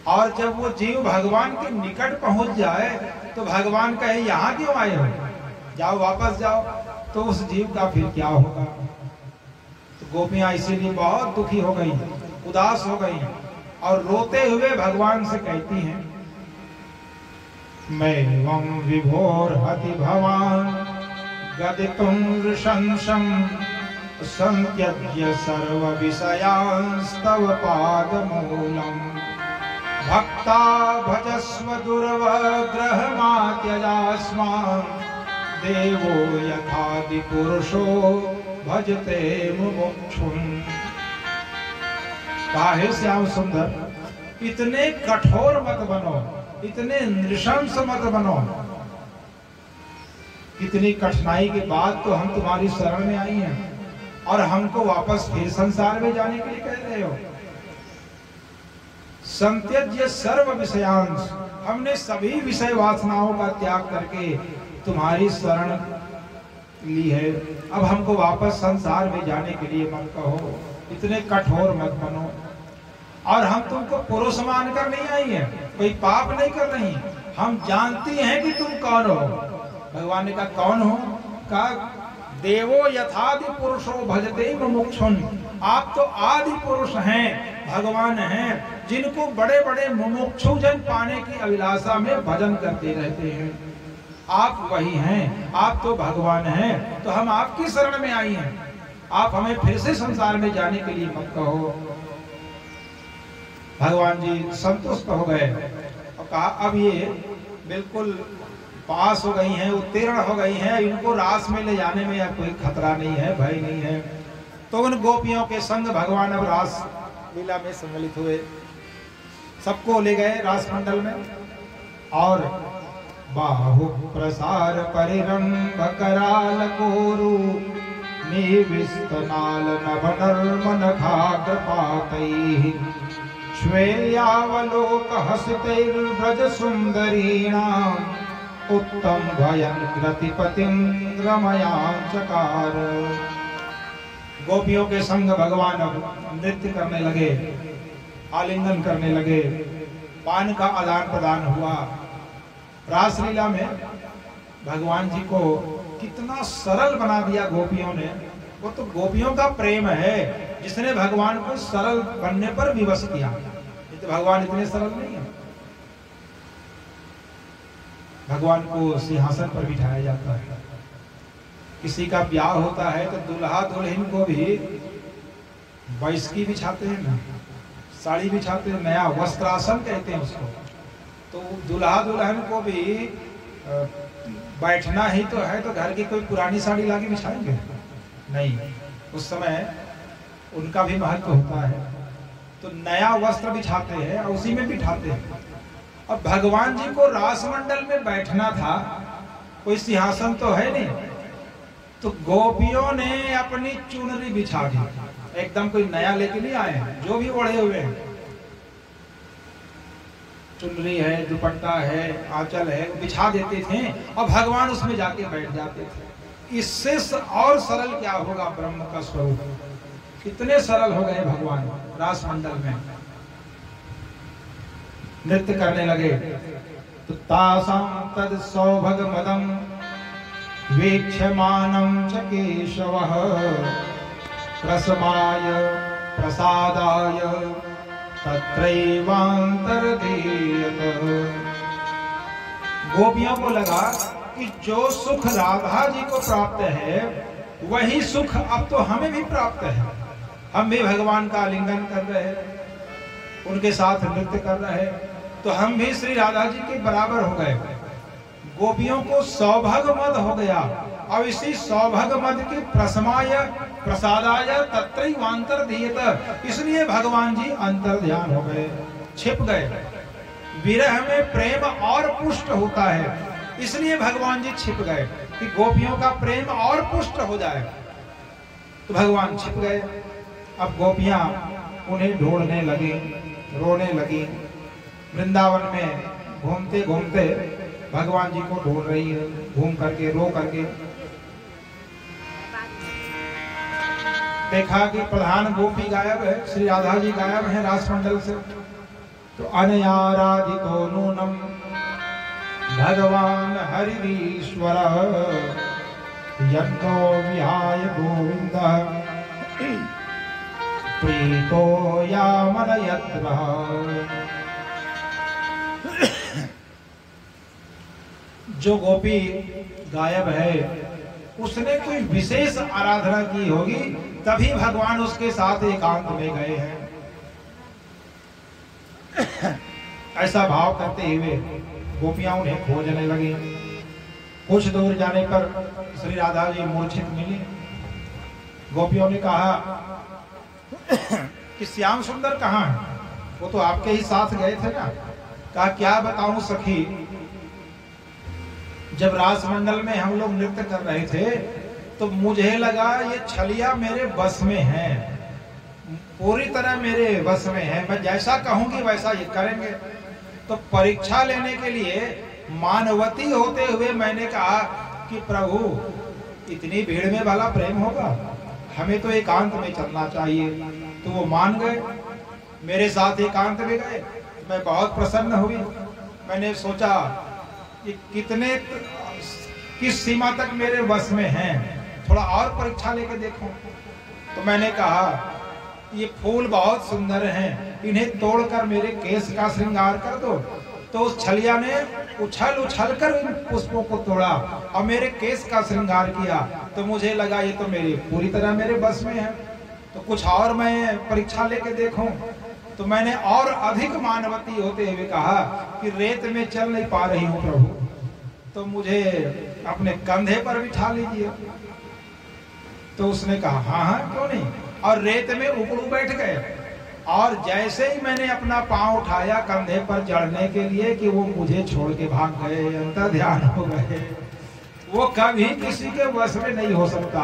और जब वो जीव भगवान के निकट पहुंच जाए तो भगवान कहे यहाँ क्यों आए हो, जाओ वापस जाओ, तो उस जीव का फिर क्या होगा? तो गोपियां इसीलिए बहुत दुखी हो गई, उदास हो गई, और रोते हुए भगवान से कहती हैं, मैवं विभोर हति भवान गदितुं नृशंसं संत्यज्य सर्व विषयांस्तव पादमूलम् भक्ता भजस्व दुर्वग्रहमात्यजास्मान् देवो यथादि पुरुषो भजते मुमुक्षुम्। काहे श्याम सुंदर, इतने कठोर मत बनो, इतने नृशंस मत बनो। कितनी कठिनाई के बाद तो हम तुम्हारी शरण में आई हैं और हमको वापस फिर संसार में जाने के लिए कह रहे हो। संत्यज्य सर्व विषयांश, हमने सभी विषय वासनाओं का त्याग करके तुम्हारी शरण ली है। अब हमको वापस संसार में जाने के लिए मत कहो, इतने कठोर मत बनो। और हम तुमको पुरुष मानकर नहीं आई हैं, कोई पाप नहीं कर रही, हम जानती हैं कि तुम कौन हो। भगवान ने कहा कौन हो? कहा देवो यथादि पुरुषो भजते मुमुक्षुन, आप तो आदि पुरुष हैं, भगवान हैं, जिनको बड़े बड़े मुमुक्षु जन पाने की अभिलाषा में भजन करते रहते हैं। आप वही हैं, आप तो भगवान हैं, तो हम आपकी शरण में आई हैं। आप हमें फिर से संसार में जाने के लिए मत कहो। भगवान जी संतुष्ट हो गए और कहा अब ये बिल्कुल पास हो गई हैं, उत्तीर्ण हो गई हैं, इनको रास में ले जाने में अब कोई खतरा नहीं है, भय नहीं है। तो उन गोपियों के संग भगवान अब रास लीला में सम्मिलित हुए, सबको ले गए रास मंडल में। और बाहु प्रसार परिरंभ कराल कोरु निविस्तनाल नभ नर्मन घाग्र पातैः श्वेल्यावलोक हसितैर्व्रज सुंदरीणाम् उत्तम भयन ग्रतिपतिं रमयांचकार। गोपियों के संग भगवान अब नृत्य करने लगे, आलिंगन करने लगे, पान का आदान प्रदान हुआ। रासलीला में भगवान जी को कितना सरल बना दिया गोपियों ने। वो तो गोपियों का प्रेम है जिसने भगवान को सरल बनने पर विवश किया। तो भगवान इतने सरल नहीं है। भगवान को सिंहासन पर बिठाया जाता है। किसी का ब्याह होता है तो दुल्हा दुल्हन को भी बैसकी बिछाते हैं ना, साड़ी बिछाते हैं, नया वस्त्रासन कहते हैं उसको। तो दुल्हा दुल्हन को भी बैठना ही तो है, तो घर की कोई पुरानी साड़ी लाके बिछाएंगे नहीं। उस समय उनका भी महत्व होता है, तो नया वस्त्र बिछाते हैं और उसी में बिठाते हैं। अब भगवान जी को रासमंडल में बैठना था, कोई सिंहासन तो है नहीं, तो गोपियों ने अपनी चुनरी बिछा दी। एकदम कोई नया लेके नहीं आए हैं, जो भी ओढ़े हुए हैं, चुनरी है, दुपट्टा है, आंचल है, वो बिछा देते थे और भगवान उसमें जाके बैठ जाते थे। इससे और सरल क्या होगा ब्रह्म का स्वरूप। कितने सरल हो गए भगवान रास मंडल में। नृत्य करने लगे तो तासां तद सौभग मदम वीक्ष्यमानं च केशवः प्रसमाय प्रसादाय तत्रैवान्तर्धीयत। गोपियों को लगा कि जो सुख राधा जी को प्राप्त है वही सुख अब तो हमें भी प्राप्त है। हम भी भगवान का आलिंगन कर रहे हैं, उनके साथ नृत्य कर रहे हैं, तो हम भी श्री राधा जी के बराबर हो गए। गोपियों को सौभाग मद हो गया। अब इसी सौभाग मद के प्रसमाय प्रसादाय तत्रैवान्तर्धीयत, इसलिए भगवान जी अंतर ध्यान हो गए, छिप गए। विरह में प्रेम और पुष्ट होता है, इसलिए भगवान जी छिप गए कि गोपियों का प्रेम और पुष्ट हो जाए, तो भगवान छिप गए। अब गोपियां उन्हें ढूंढने लगी, रोने लगी। वृंदावन में घूमते घूमते भगवान जी को ढूंढ रही है, घूम करके रो करके। देखा कि प्रधान गोपी गायब है, श्री राधा जी गायब है रासमंडल से। तो अनयाराधितो नूनम भगवान हरिरीश्वर यन्नो विहाय गोविंद प्रीतो यामनयत्र। जो गोपी गायब है उसने कोई विशेष आराधना की होगी, तभी भगवान उसके साथ एकांत में गए हैं। ऐसा भाव करते हुए गोपियां उन्हें खोजने लगी। कुछ दूर जाने पर श्री राधा जी मूर्छित मिली। गोपियों ने कहा कि श्याम सुंदर कहाँ है? वो तो आपके ही साथ गए थे ना, कहा क्या बताऊं सखी, जब रासमंडल में हम लोग नृत्य कर रहे थे तो मुझे लगा ये छलिया मेरे बस में है, पूरी तरह मेरे बस में है, मैं जैसा कहूंगी वैसा ये करेंगे। तो परीक्षा लेने के लिए मानवती होते हुए मैंने कहा कि प्रभु इतनी भीड़ में भला प्रेम होगा, हमें तो एकांत में चलना चाहिए। तो वो मान गए, मेरे साथ एकांत में गए। मैं बहुत प्रसन्न हुई। मैंने सोचा कि किस सीमा तक मेरे बस में हैं, थोड़ा और परीक्षा लेके देखो। तो मैंने कहा ये फूल बहुत सुंदर हैं, इन्हें तोड़कर मेरे केस का श्रृंगार कर दो। तो उस छलिया ने उछल उछल कर इन पुष्पों को तोड़ा और मेरे केस का श्रृंगार किया। तो मुझे लगा ये तो मेरी पूरी तरह मेरे बस में है, तो कुछ और मैं परीक्षा लेके देखूं। तो मैंने और अधिक मानवती होते हुए कहा कि रेत में चल नहीं पा रही हूं प्रभु, तो मुझे अपने कंधे पर बिठा लीजिए। तो उसने कहा हाँ हाँ क्यों नहीं, और रेत में उकड़ू बैठ गए। और जैसे ही मैंने अपना पांव उठाया कंधे पर चढ़ने के लिए कि वो मुझे छोड़ के भाग गए, अंतर ध्यान हो गए। वो कभी किसी के बस में नहीं हो सकता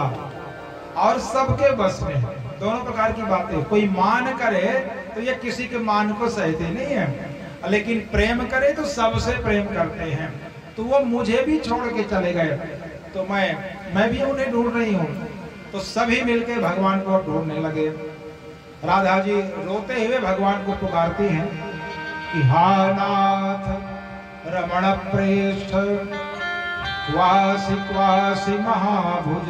और सबके बस में। दोनों प्रकार की बातें, कोई मान करे तो ये किसी के मान को सहते नहीं है, लेकिन प्रेम करे तो सबसे प्रेम करते हैं। तो वो मुझे भी छोड़ के चले गए, तो मैं भी उन्हें ढूंढ रही हूँ। तो सभी मिलके भगवान को ढूंढने लगे। राधा जी रोते हुए भगवान को पुकारती हैं कि हा नाथ रमण प्रेष्ठ क्वासी क्वासी महाभुज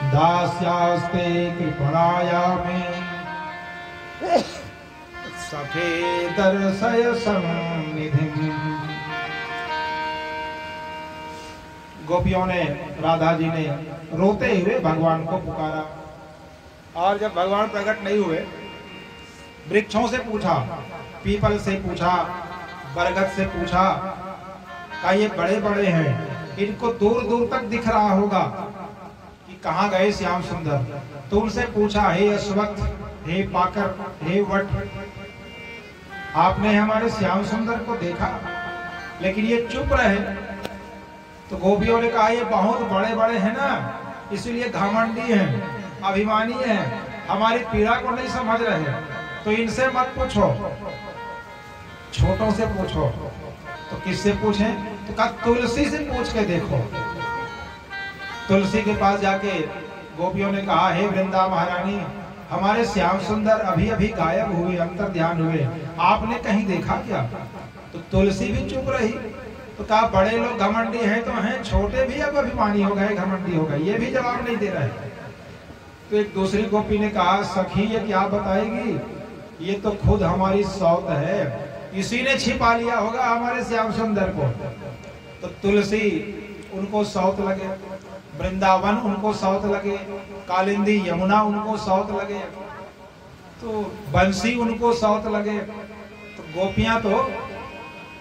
दास्यास्ते कृपणाया में सखे दर्शय सन्निधि। गोपियों ने, राधा जी ने रोते हुए भगवान को पुकारा। और जब भगवान प्रकट नहीं हुए, वृक्षों से पूछा, पीपल से पूछा, बरगद से पूछा, का ये बड़े बड़े हैं, इनको दूर दूर तक दिख रहा होगा कि कहाँ गए श्याम सुंदर। तो उनसे पूछा, हे अश्वत्थ, हे पाकर, हे वट, आपने हमारे श्याम सुंदर को देखा? लेकिन ये चुप रहे। तो गोपियों ने कहा ये बहुत बड़े बड़े हैं ना, इसलिए घमंडी हैं, अभिमानी हैं, हमारी पीड़ा को नहीं समझ रहे, तो इनसे मत पूछो, छोटों से पूछो। तो किससे पूछें? तो कहा तुलसी से पूछ के देखो। तुलसी के पास जाके गोपियों ने कहा, हे वृंदा महारानी, हमारे श्याम सुंदर अभी अभी गायब हुए, अंतर ध्यान हुए, आपने कहीं देखा क्या? तो तुलसी भी चुप रही। तो कहा बड़े लोग घमंडी हैं तो हैं, छोटे भी अब अभिमानी हो गए, घमंडी हो गए, ये भी जवाब नहीं दे रहे। तो एक दूसरी गोपी ने कहा, सखी ये क्या बताएगी, ये तो खुद हमारी सौत है, इसी ने छिपा लिया होगा हमारे श्याम सुंदर को। तो तुलसी उनको सौत लगे, वृंदावन उनको सौत लगे, कालिंदी यमुना उनको सौत लगे, तो बंसी उनको सौत लगे। तो गोपियां तो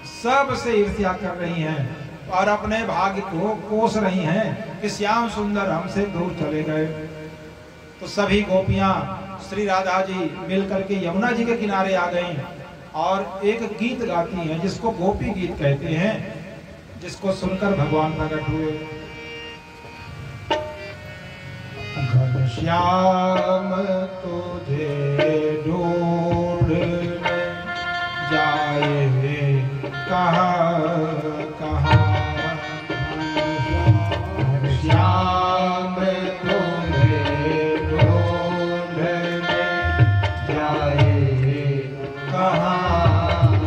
सबसे ईर्ष्या कर रही हैं और अपने भाग्य को कोस रही हैं कि श्याम सुंदर हमसे दूर चले गए। तो सभी गोपियां श्री राधा जी मिलकर के यमुना जी के किनारे आ गईं और एक गीत गाती हैं जिसको गोपी गीत कहते हैं, जिसको सुनकर भगवान प्रकट हुए। घनश्याम तुझे ढूंढने जाए कहाँ कहाँ, घनश्याम तुझे ढूंढने जाए कहाँ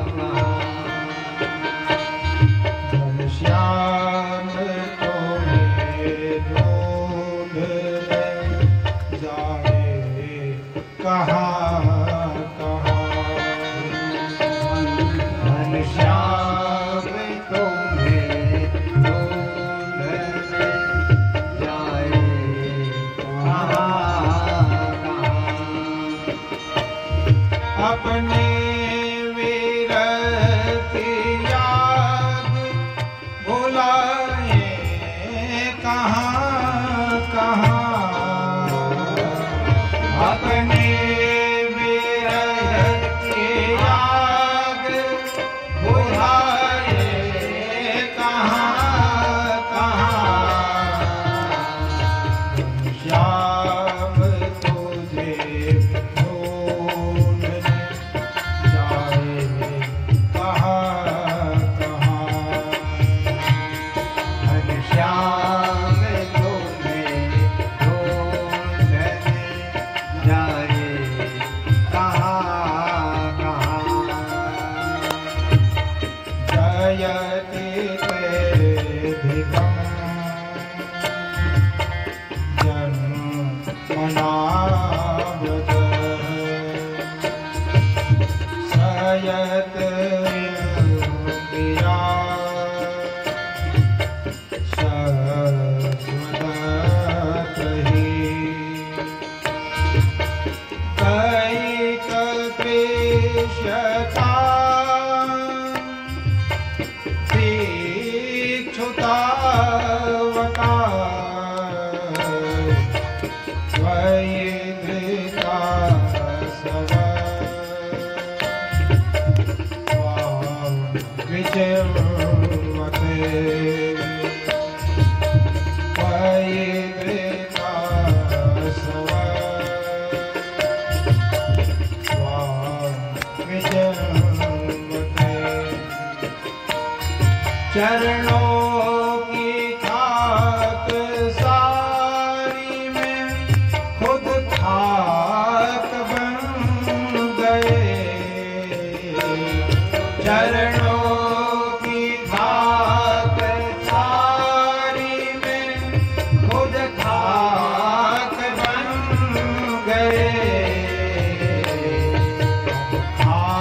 कहाँ, घनश्याम तुझे ढूंढने जाए कहाँ कहाँ, घनश्याम तुम्हें ढूंढने जाए कहाँ कहाँ, अपने वीर की याद भुलाए कहाँ कहाँ, अपने वीर की याद चरणों की खाक सारी में खुद खाक बन गए। चरणों की खाक सारी में खुद खाक बन गए।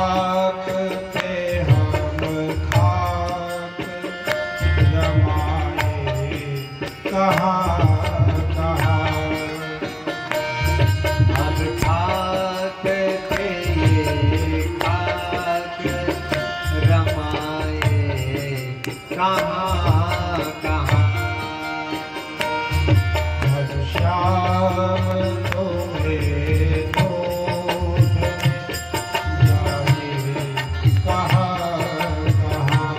खाक पे हम खाक रमाए कहाँ कहाँ। अब खाक पे ये खाक रमाए कहाँ कहाँ। श्याम तुम्हें दूध जाए कहाँ कहाँ।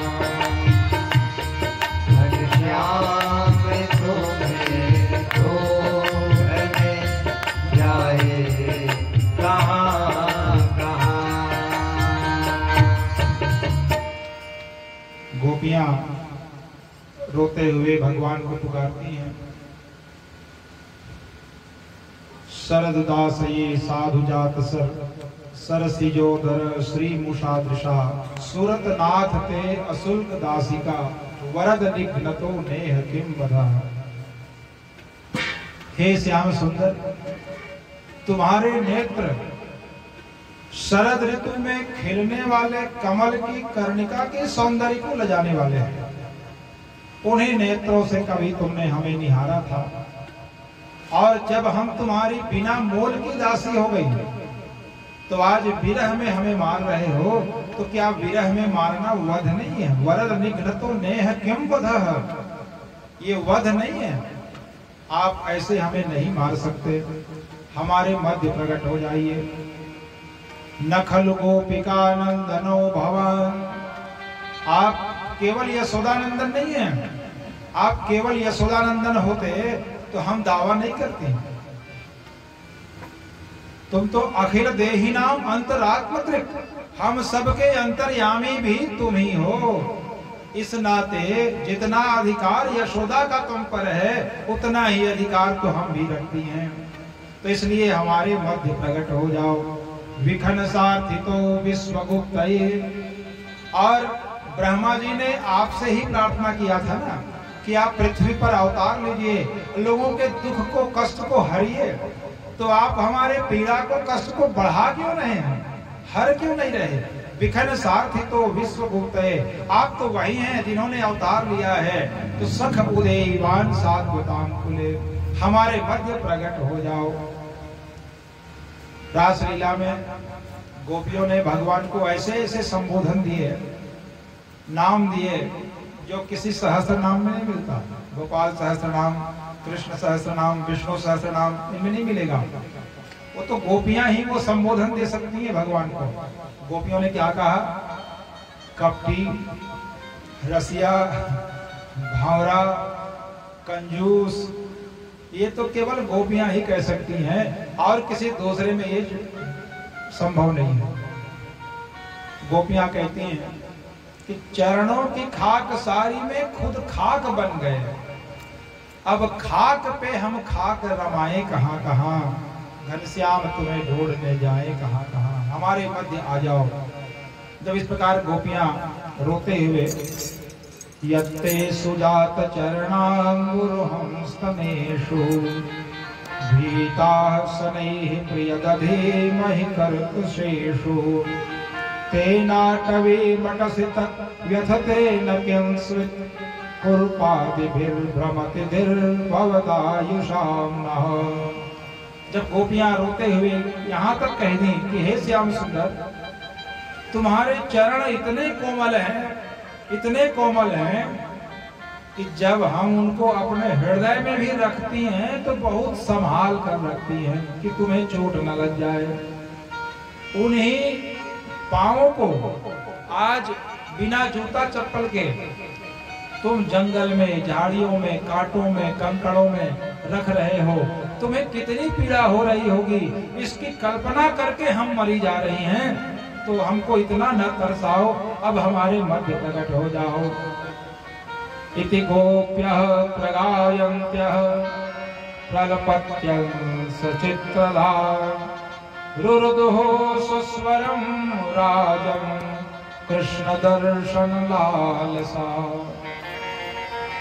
श्याम तुम्हें धोने जाए कहाँ कहाँ। गोपियां रोते हुए भगवान को पुकारती हैं। शरद दास ये साधु जात सरसी जोदर श्री मुषादृशा सुरत नाथ ते असुल्क दासिका वरद निघ्नतो नेह किम बधा। हे श्याम सुंदर, तुम्हारे नेत्र शरद ऋतु में खिलने वाले कमल की कर्णिका के सौंदर्य को लजाने वाले हैं। उन्हीं नेत्रों से कभी तुमने हमें निहारा था, और जब हम तुम्हारी बिना मोल की दासी हो गई तो आज विरह में हमें मार रहे हो। तो क्या विरह में मारना वध नहीं है? वरद निघ्नतो नेह किम बधः, ये वध नहीं है। आप ऐसे हमें नहीं मार सकते, हमारे मध्य प्रकट हो जाइए। नखल गोपिका नंदनो भवन, आप केवल यशोदानंदन नहीं है। आप केवल यशोदानंदन होते तो हम दावा नहीं करते। तुम तो अखिल देही नाम अंतरात्मत्रिक, हम सबके अंतर्यामी भी तुम ही हो। इस नाते जितना अधिकार यशोदा का तुम पर है उतना ही अधिकार तो हम भी रखती हैं। तो इसलिए हमारे मध्य प्रकट हो जाओ। विखन सार्थितो विश्वगुप्तये, और ब्रह्मा जी ने आपसे ही प्रार्थना किया था ना कि आप पृथ्वी पर अवतार लीजिए, लोगों के दुख को कष्ट को हरिए। तो आप हमारे पीड़ा को कष्ट को बढ़ा क्यों रहे हैं, हर क्यों नहीं रहे? विखन सार्थितो विश्वगुप्तये, आप तो वही हैं जिन्होंने अवतार लिया है। तो सख उदयवान सात्वताम कुले, हमारे मध्य प्रकट हो जाओ। रासलीला में गोपियों ने भगवान को ऐसे ऐसे संबोधन दिए, नाम दिए जो किसी सहस्त्र नाम में नहीं मिलता। गोपाल सहस्त्र नाम, कृष्ण सहस्त्र नाम, विष्णु सहस्त्र नाम इनमें नहीं मिलेगा। वो तो गोपियां ही वो संबोधन दे सकती हैं भगवान को। गोपियों ने क्या कहा? कपटी, रसिया, भावरा, कंजूस, ये तो केवल गोपियां ही कह सकती हैं, और किसी दूसरे में ये संभव नहीं है। गोपियां कहती हैं कि चरणों की खाक सारी में खुद खाक बन गए। अब खाक पे हम खाक रमाए कहाँ कहाँ। घनश्याम तुम्हें ढूंढने जाए कहाँ कहाँ, हमारे मध्य आ जाओ। जब इस प्रकार गोपियां रोते हुए यत्ते सुजात चरणांगुरुहं स्तनेषु भीताः शनैः प्रियदधीमहि कर्कशेषु तेनाटवी मटसित व्यथते न किंस्वित् कुर्पादिभिर्भ्रमति धीर्भवदायुषां नः। जब गोपियां रोते हुए यहाँ तक कह दी कि हे श्याम सुंदर, तुम्हारे चरण इतने कोमल हैं कि जब हम उनको अपने हृदय में भी रखती हैं तो बहुत संभाल कर रखती हैं कि तुम्हें चोट न लग जाए। उन्हीं पांवों को आज बिना जूता चप्पल के तुम जंगल में, झाड़ियों में, कांटों में, कंकड़ों में रख रहे हो। तुम्हें कितनी पीड़ा हो रही होगी, इसकी कल्पना करके हम मरी जा रही हैं। तो हमको इतना न तरसाओ, अब हमारे मध्य प्रकट हो जाओ। इति गोप्यः प्रगायन्त्यः प्रलपत्यं सचित्रधा रुरुदुः सुस्वरं राजं कृष्ण दर्शन लालसा।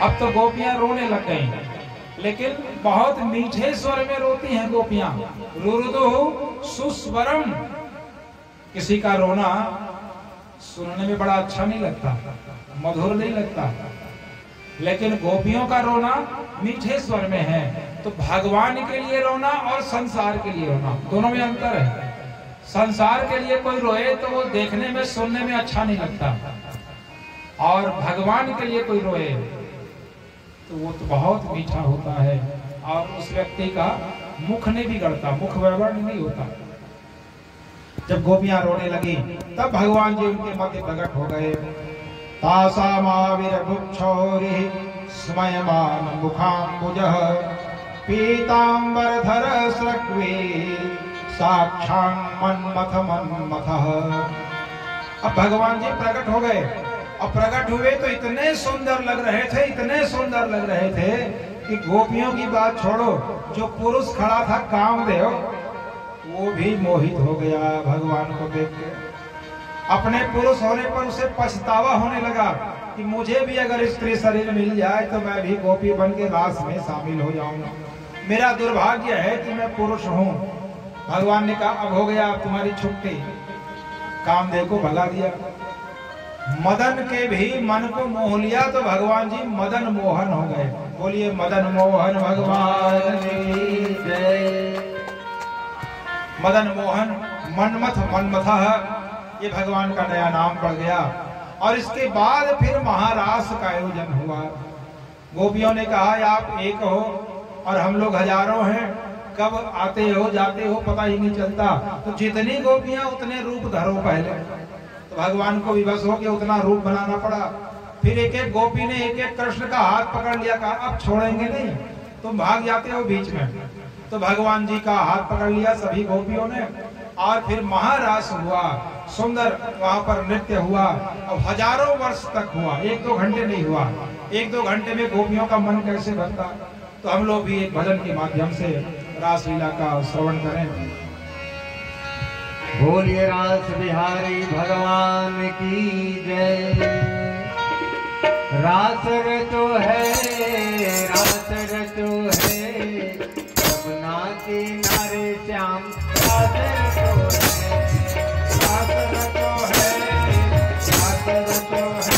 अब तो गोपियां रोने लग गई, लेकिन बहुत मीठे स्वर में रोती हैं गोपियां। रुरुदुः सुस्वरम, किसी का रोना सुनने में बड़ा अच्छा नहीं लगता, मधुर नहीं लगता, लेकिन गोपियों का रोना मीठे स्वर में है। तो भगवान के लिए रोना और संसार के लिए रोना, दोनों में अंतर है। संसार के लिए कोई रोए तो वो देखने में सुनने में अच्छा नहीं लगता, और भगवान के लिए कोई रोए तो वो तो बहुत मीठा होता है, और उस व्यक्ति का मुख नहीं बिगड़ता, मुख वैवर्ण नहीं होता। जब गोपियां रोने लगी तब भगवान जी उनके मध्य प्रकट हो गए। तासामाविरभुक्षौरिः स्मयमान मुखाम्बुजः पीताम्बरधर स्रग्वी साक्षात् मन्मथ मन्मथः। अब भगवान जी प्रकट हो गए, और प्रकट हुए तो इतने सुंदर लग रहे थे, इतने सुंदर लग रहे थे कि गोपियों की बात छोड़ो, जो पुरुष खड़ा था कामदेव वो भी मोहित हो गया भगवान को देख के। अपने पुरुष होने पर उसे पछतावा होने लगा कि मुझे भी अगर स्त्री शरीर मिल जाए तो मैं भी गोपी बन के रास में शामिल हो जाऊंगा। मेरा दुर्भाग्य है कि मैं पुरुष हूँ। भगवान ने कहा अब हो गया तुम्हारी छुट्टी। कामदेव को भगा दिया। मदन के भी मन को मोह लिया तो भगवान जी मदन मोहन हो गए। बोलिए मदन मोहन भगवान की जय। मदन मोहन मन्मथ मन्मथः, ये भगवान का नया नाम पड़ गया। और इसके बाद फिर महारास का आयोजन हुआ। गोपियों ने कहा आप एक हो और हम लोग हजारों हैं, कब आते हो जाते हो पता ही नहीं चलता, तो जितनी गोपियां उतने रूप धरो पहले। तो भगवान को विवश हो के उतना रूप बनाना पड़ा। फिर एक एक गोपी ने एक एक कृष्ण का हाथ पकड़ लिया, कहा अब छोड़ेंगे नहीं, तुम भाग जाते हो बीच में। तो भगवान जी का हाथ पकड़ लिया सभी गोपियों ने, और फिर महारास हुआ, सुंदर वहां पर नृत्य हुआ। अब हजारों वर्ष तक हुआ, 1-2 घंटे नहीं हुआ। 1-2 घंटे में गोपियों का मन कैसे भरता। तो हम लोग भी एक भजन के माध्यम से रासलीला का श्रवण करें। बोलिए रास बिहारी भगवान की जय। रास रचो है, रास रचो है, यमुना किनारे श्याम रास रचो है। रास रचो है, रास रचो है,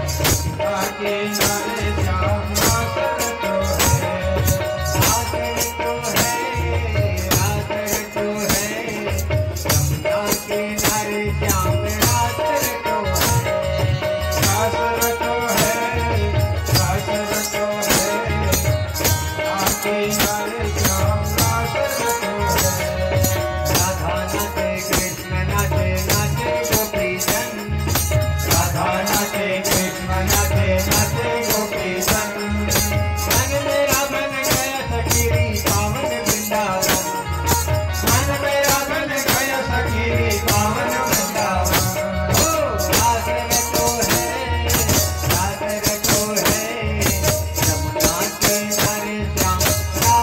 यमुना किनारे श्याम रास रचो है। रास रचो है, रास रचो है, यमुना किनारे श्याम रास रचो है। रास रचो है, रास रचो है, यमुना किनारे श्याम रास रचो है। राधा नाचे कृष्ण नाचे, नाचे गोपीजन। राधा नाचे कृष्ण नाचे, नाचे गोपीजन। मन मेरा बन गया सखीरी पावन वृंदावन। मन मेरा बन गया सखीरी पावन वृंदावन। ओ रास रचो है, रास रचो है, यमुना किनारे श्याम रास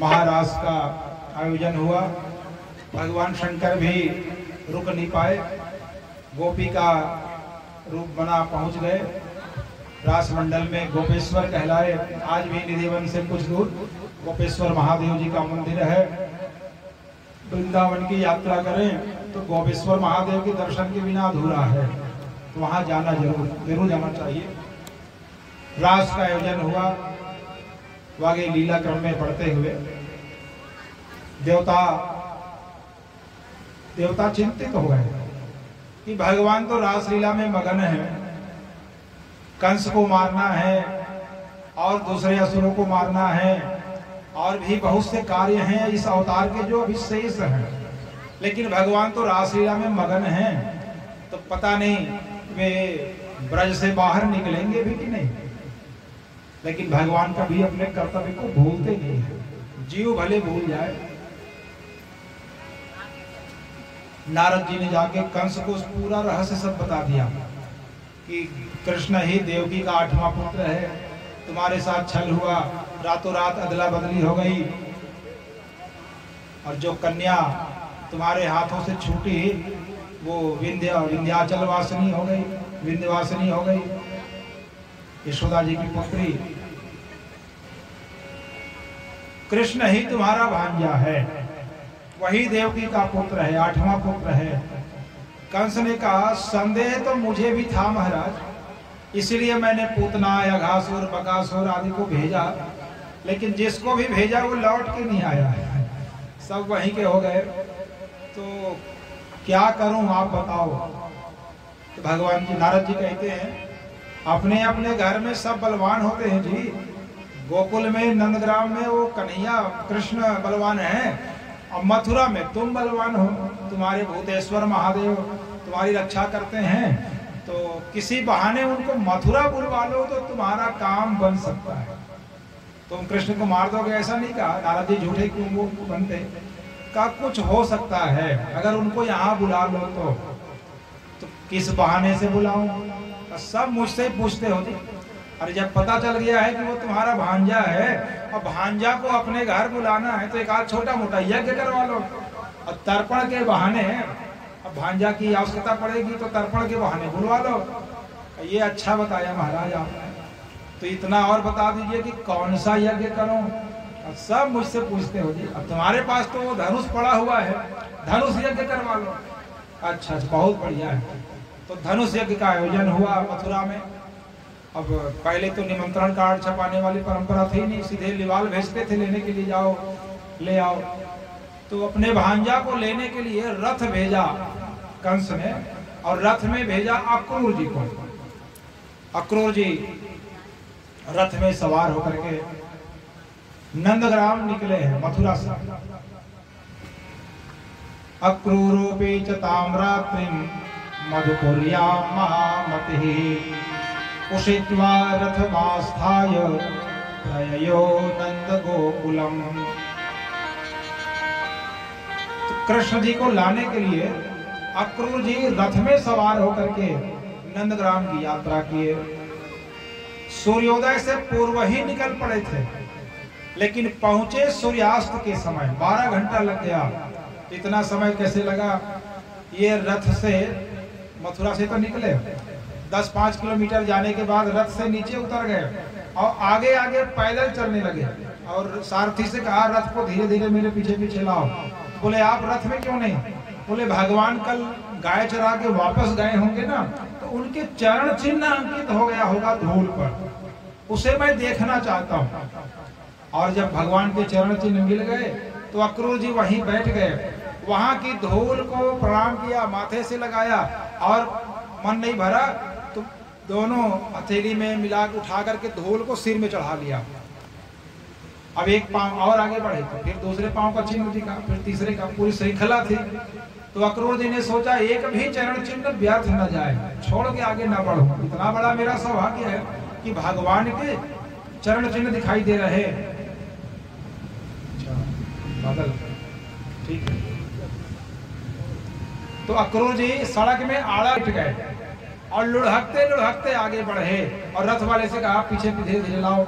महारास का आयोजन हुआ। भगवान शंकर भी रुक नहीं पाए, गोपी का रूप बना पहुंच गए। रास मंडल में गोपेश्वर कहलाए। आज भी निधिवन से कुछ दूर गोपेश्वर महादेव जी का मंदिर है। वृंदावन की यात्रा करें तो गोपेश्वर महादेव के दर्शन के बिना अधूरा है, तो वहां जाना जरूर जाना चाहिए। रास का आयोजन हुआ। आगे लीला क्रम में बढ़ते हुए देवता चिंतित हो गए कि भगवान तो रासलीला में मगन है, कंस को मारना है और दूसरे असुरों को मारना है, और भी बहुत से कार्य हैं इस अवतार के जो अभी शेष हैं, लेकिन भगवान तो रासलीला में मगन हैं। तो पता नहीं वे ब्रज से बाहर निकलेंगे भी कि नहीं। लेकिन भगवान कभी अपने कर्तव्य को भूलते नहीं है, जीव भले भूल जाए। नारद जी ने जाके कंस को पूरा रहस्य सब बता दिया कि कृष्ण ही देवकी का 8वां पुत्र है, तुम्हारे साथ छल हुआ, रातों रात अदला बदली हो गई, और जो कन्या तुम्हारे हाथों से छूटी वो विंध्याचल वासिनी हो गई, विंध्यवासिनी हो गई, यशोदा जी की पुत्री। कृष्ण ही तुम्हारा भांजा है, वही देवकी का पुत्र है, 8वां पुत्र है। कंस ने कहा संदेह तो मुझे भी था महाराज, इसलिए मैंने पूतना, अघासुर, बकासुर आदि को भेजा, लेकिन जिसको भी भेजा वो लौट के नहीं आया, सब वहीं के हो गए। तो क्या करूं आप बताओ। तो भगवान जी, नारद जी कहते हैं अपने अपने घर में सब बलवान होते हैं जी। गोकुल में, नंदग्राम में वो कन्हैया कृष्ण बलवान है, और मथुरा में तुम बलवान हो, तुम्हारे भूतेश्वर महादेव तुम्हारी रक्षा करते हैं। तो किसी बहाने उनको मथुरा बुलवा लो तो तुम्हारा काम बन सकता है। तुम कृष्ण को मार दोगे ऐसा नहीं कहा। नारद जी झूठे क्यों वो बनते, का कुछ हो सकता है, अगर उनको यहाँ बुला लो तो किस बहाने से बुलाऊं। सब मुझसे पूछते होते, अरे जब पता चल गया है कि वो तुम्हारा भांजा है और भांजा को अपने घर बुलाना है तो एक आध छोटा मोटा यज्ञ करवा लो, और तर्पण के बहाने, अब भांजा की आवश्यकता पड़ेगी तो तर्पण के बहाने बुलवा लो। ये अच्छा बताया महाराज आपने, तो इतना और बता दीजिए कि कौन सा यज्ञ करूं। सब मुझसे पूछते हो जी, अब तुम्हारे पास तो वो धनुष पड़ा हुआ है, धनुष यज्ञ करवा लो। अच्छा, बहुत बढ़िया है। तो धनुष यज्ञ का आयोजन हुआ मथुरा में। अब पहले तो निमंत्रण कार्ड छपाने वाली परंपरा थी नहीं, सीधे लिवाल भेजते थे लेने के लिए, जाओ ले आओ। तो अपने भांजा को लेने के लिए रथ भेजा कंस ने, और रथ में भेजा अक्रूर जी को। अक्रूर जी रथ में सवार होकर के नंदग्राम निकले हैं मथुरा से। अक्रूरोपि च ताम्रात्रिं मधुपुर्यां महामतिः उषित्वा रथमास्थाय प्रययो नंदगोकुलम्। तो कृष्ण जी को लाने के लिए अक्रूर जी रथ में सवार होकर के नंदग्राम की यात्रा किए। सूर्योदय से पूर्व ही निकल पड़े थे, लेकिन पहुंचे सूर्यास्त के समय। 12 घंटा लग गया। इतना समय कैसे लगा? ये रथ से मथुरा से तो निकले, 10-5 किलोमीटर जाने के बाद रथ से नीचे उतर गए और आगे आगे पैदल चलने लगे, और सारथी से कहा रथ को धीरे धीरे मेरे पीछे पीछे लाओ। बोले आप रथ में क्यों नहीं? बोले भगवान कल गाय चरा के वापस गए होंगे ना, तो उनके चरण चिन्ह अंकित हो गया होगा धूल पर, उसे मैं देखना चाहता हूँ। और जब भगवान के चरण चिन्ह मिल गए तो अक्रूर जी वहीं बैठ गए, वहां की धूल को प्रणाम किया, माथे से लगाया, और मन नहीं भरा तो दोनों हथेली में मिला उठा करके धूल को सिर में चढ़ा लिया। अब एक पांव और आगे बढ़े तो फिर दूसरे पांव का चिन्ह दिखा, फिर तीसरे का, पूरी श्रृंखला थी। तो अक्रूर जी ने सोचा एक भी चरण चिन्ह व्यर्थ न जाए, छोड़ के आगे न बढ़ो। इतना बड़ा मेरा सौभाग्य है कि भगवान के चरण चिन्ह दिखाई दे रहे। अच्छा, बादल ठीक है। तो अक्रूर जी सड़क में आड़ा उठ गए और लुढ़कते लुढ़कते आगे बढ़े, और रथ वाले से कहा पीछे धीरे धीरे लाओ।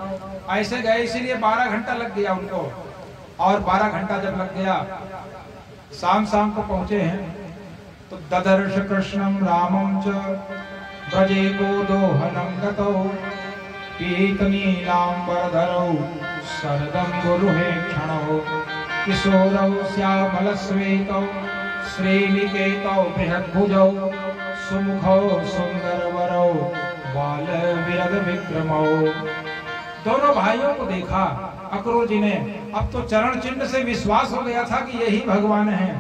ऐसे गए, इसीलिए 12 घंटा लग गया उनको। और 12 घंटा जब लग गया, शाम को पहुंचे हैं, तो ददर्श कृष्णम रामम च ब्रजे गोदोहनं गतौ पीत नीलांबरधरौ शरदं गुरुहे क्षणौ किशोरौ श्यामलश्वेतौ श्रीनिकेतौ बृहद्भुजौ सुमुखौ सुंदरवरौ बाल विरद विक्रमौ। दोनों भाइयों को देखा अक्रूर जी ने। अब तो चरण चिन्ह से विश्वास हो गया था कि यही भगवान है।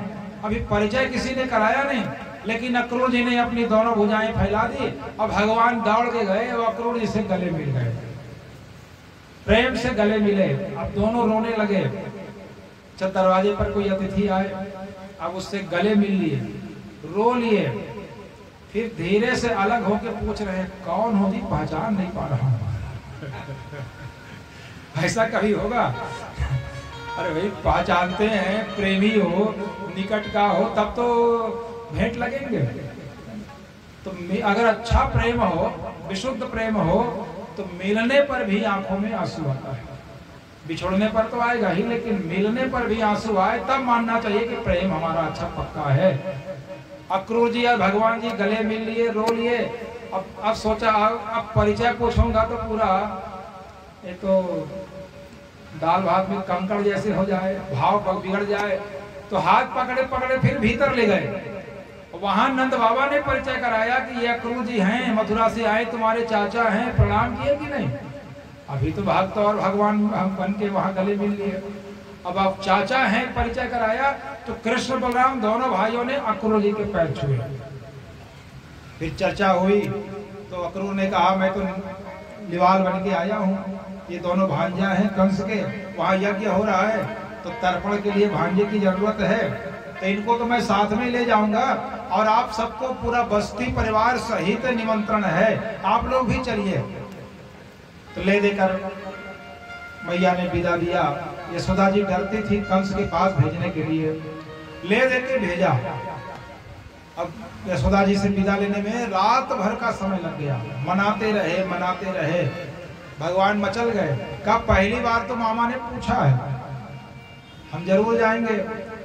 अभी परिचय किसी ने कराया नहीं, लेकिन अक्रूर जी ने अपनी दोनों भुजाएं फैला दी और भगवान दौड़ के गए और अक्रूर जी से गले मिल गए, प्रेम से गले मिले। अब दोनों रोने लगे। जब दरवाजे पर कोई अतिथि आए, अब उससे गले मिल लिए, रो लिए, फिर धीरे से अलग होके पूछ रहे कौन हो जी, पहचान नहीं पा रहा हूं। ऐसा कभी होगा? अरे भाई पहचानते हैं, प्रेमी हो, निकट का हो, तब तो भेंट लगेंगे। तो अगर अच्छा प्रेम हो, विशुद्ध प्रेम हो, तो मिलने पर भी आंखों में आंसू आता है। बिछोड़ने पर तो आएगा ही, लेकिन मिलने पर भी आंसू आए तब मानना चाहिए कि प्रेम हमारा अच्छा पक्का है। अक्रूर जी और भगवान जी गले मिल लिए, रो लिए। अब सोचा अब परिचय पूछूंगा तो पूरा ये तो दाल भात में कंकड़ जैसे हो जाए, भाव बिगड़ जाए। तो हाथ पकड़े पकड़े फिर भीतर ले गए। वहां नंद बाबा ने परिचय कराया कि ये अक्रूर जी हैं, मथुरा से आए, तुम्हारे चाचा हैं, प्रणाम किए कि नहीं? अभी तो भक्त और भगवान हम बन के वहां गले मिल लिए। अब आप चाचा हैं, परिचय कराया, तो कृष्ण बलराम दोनों भाइयों ने अक्रूर जी के पैर छुए। फिर चर्चा हुई तो अक्रूर ने कहा मैं तो लिवाल बन के आया हूँ, ये दोनों भांजा हैं कंस के, वहां यज्ञ हो रहा है, तो तर्पण के लिए भांजे की जरूरत है, तो इनको तो मैं साथ में ले जाऊंगा और आप सबको पूरा बस्ती परिवार सहित निमंत्रण है, आप लोग भी चलिए। तो ले देकर मैया ने विदा दिया। यशोदा जी डरती थी कंस के पास भेजने के लिए, ले देके भेजा। अब यशोदा जी से विदा लेने में रात भर का समय लग गया। मनाते रहे, भगवान मचल गए। कब पहली बार तो मामा ने पूछा है हम जरूर जाएंगे।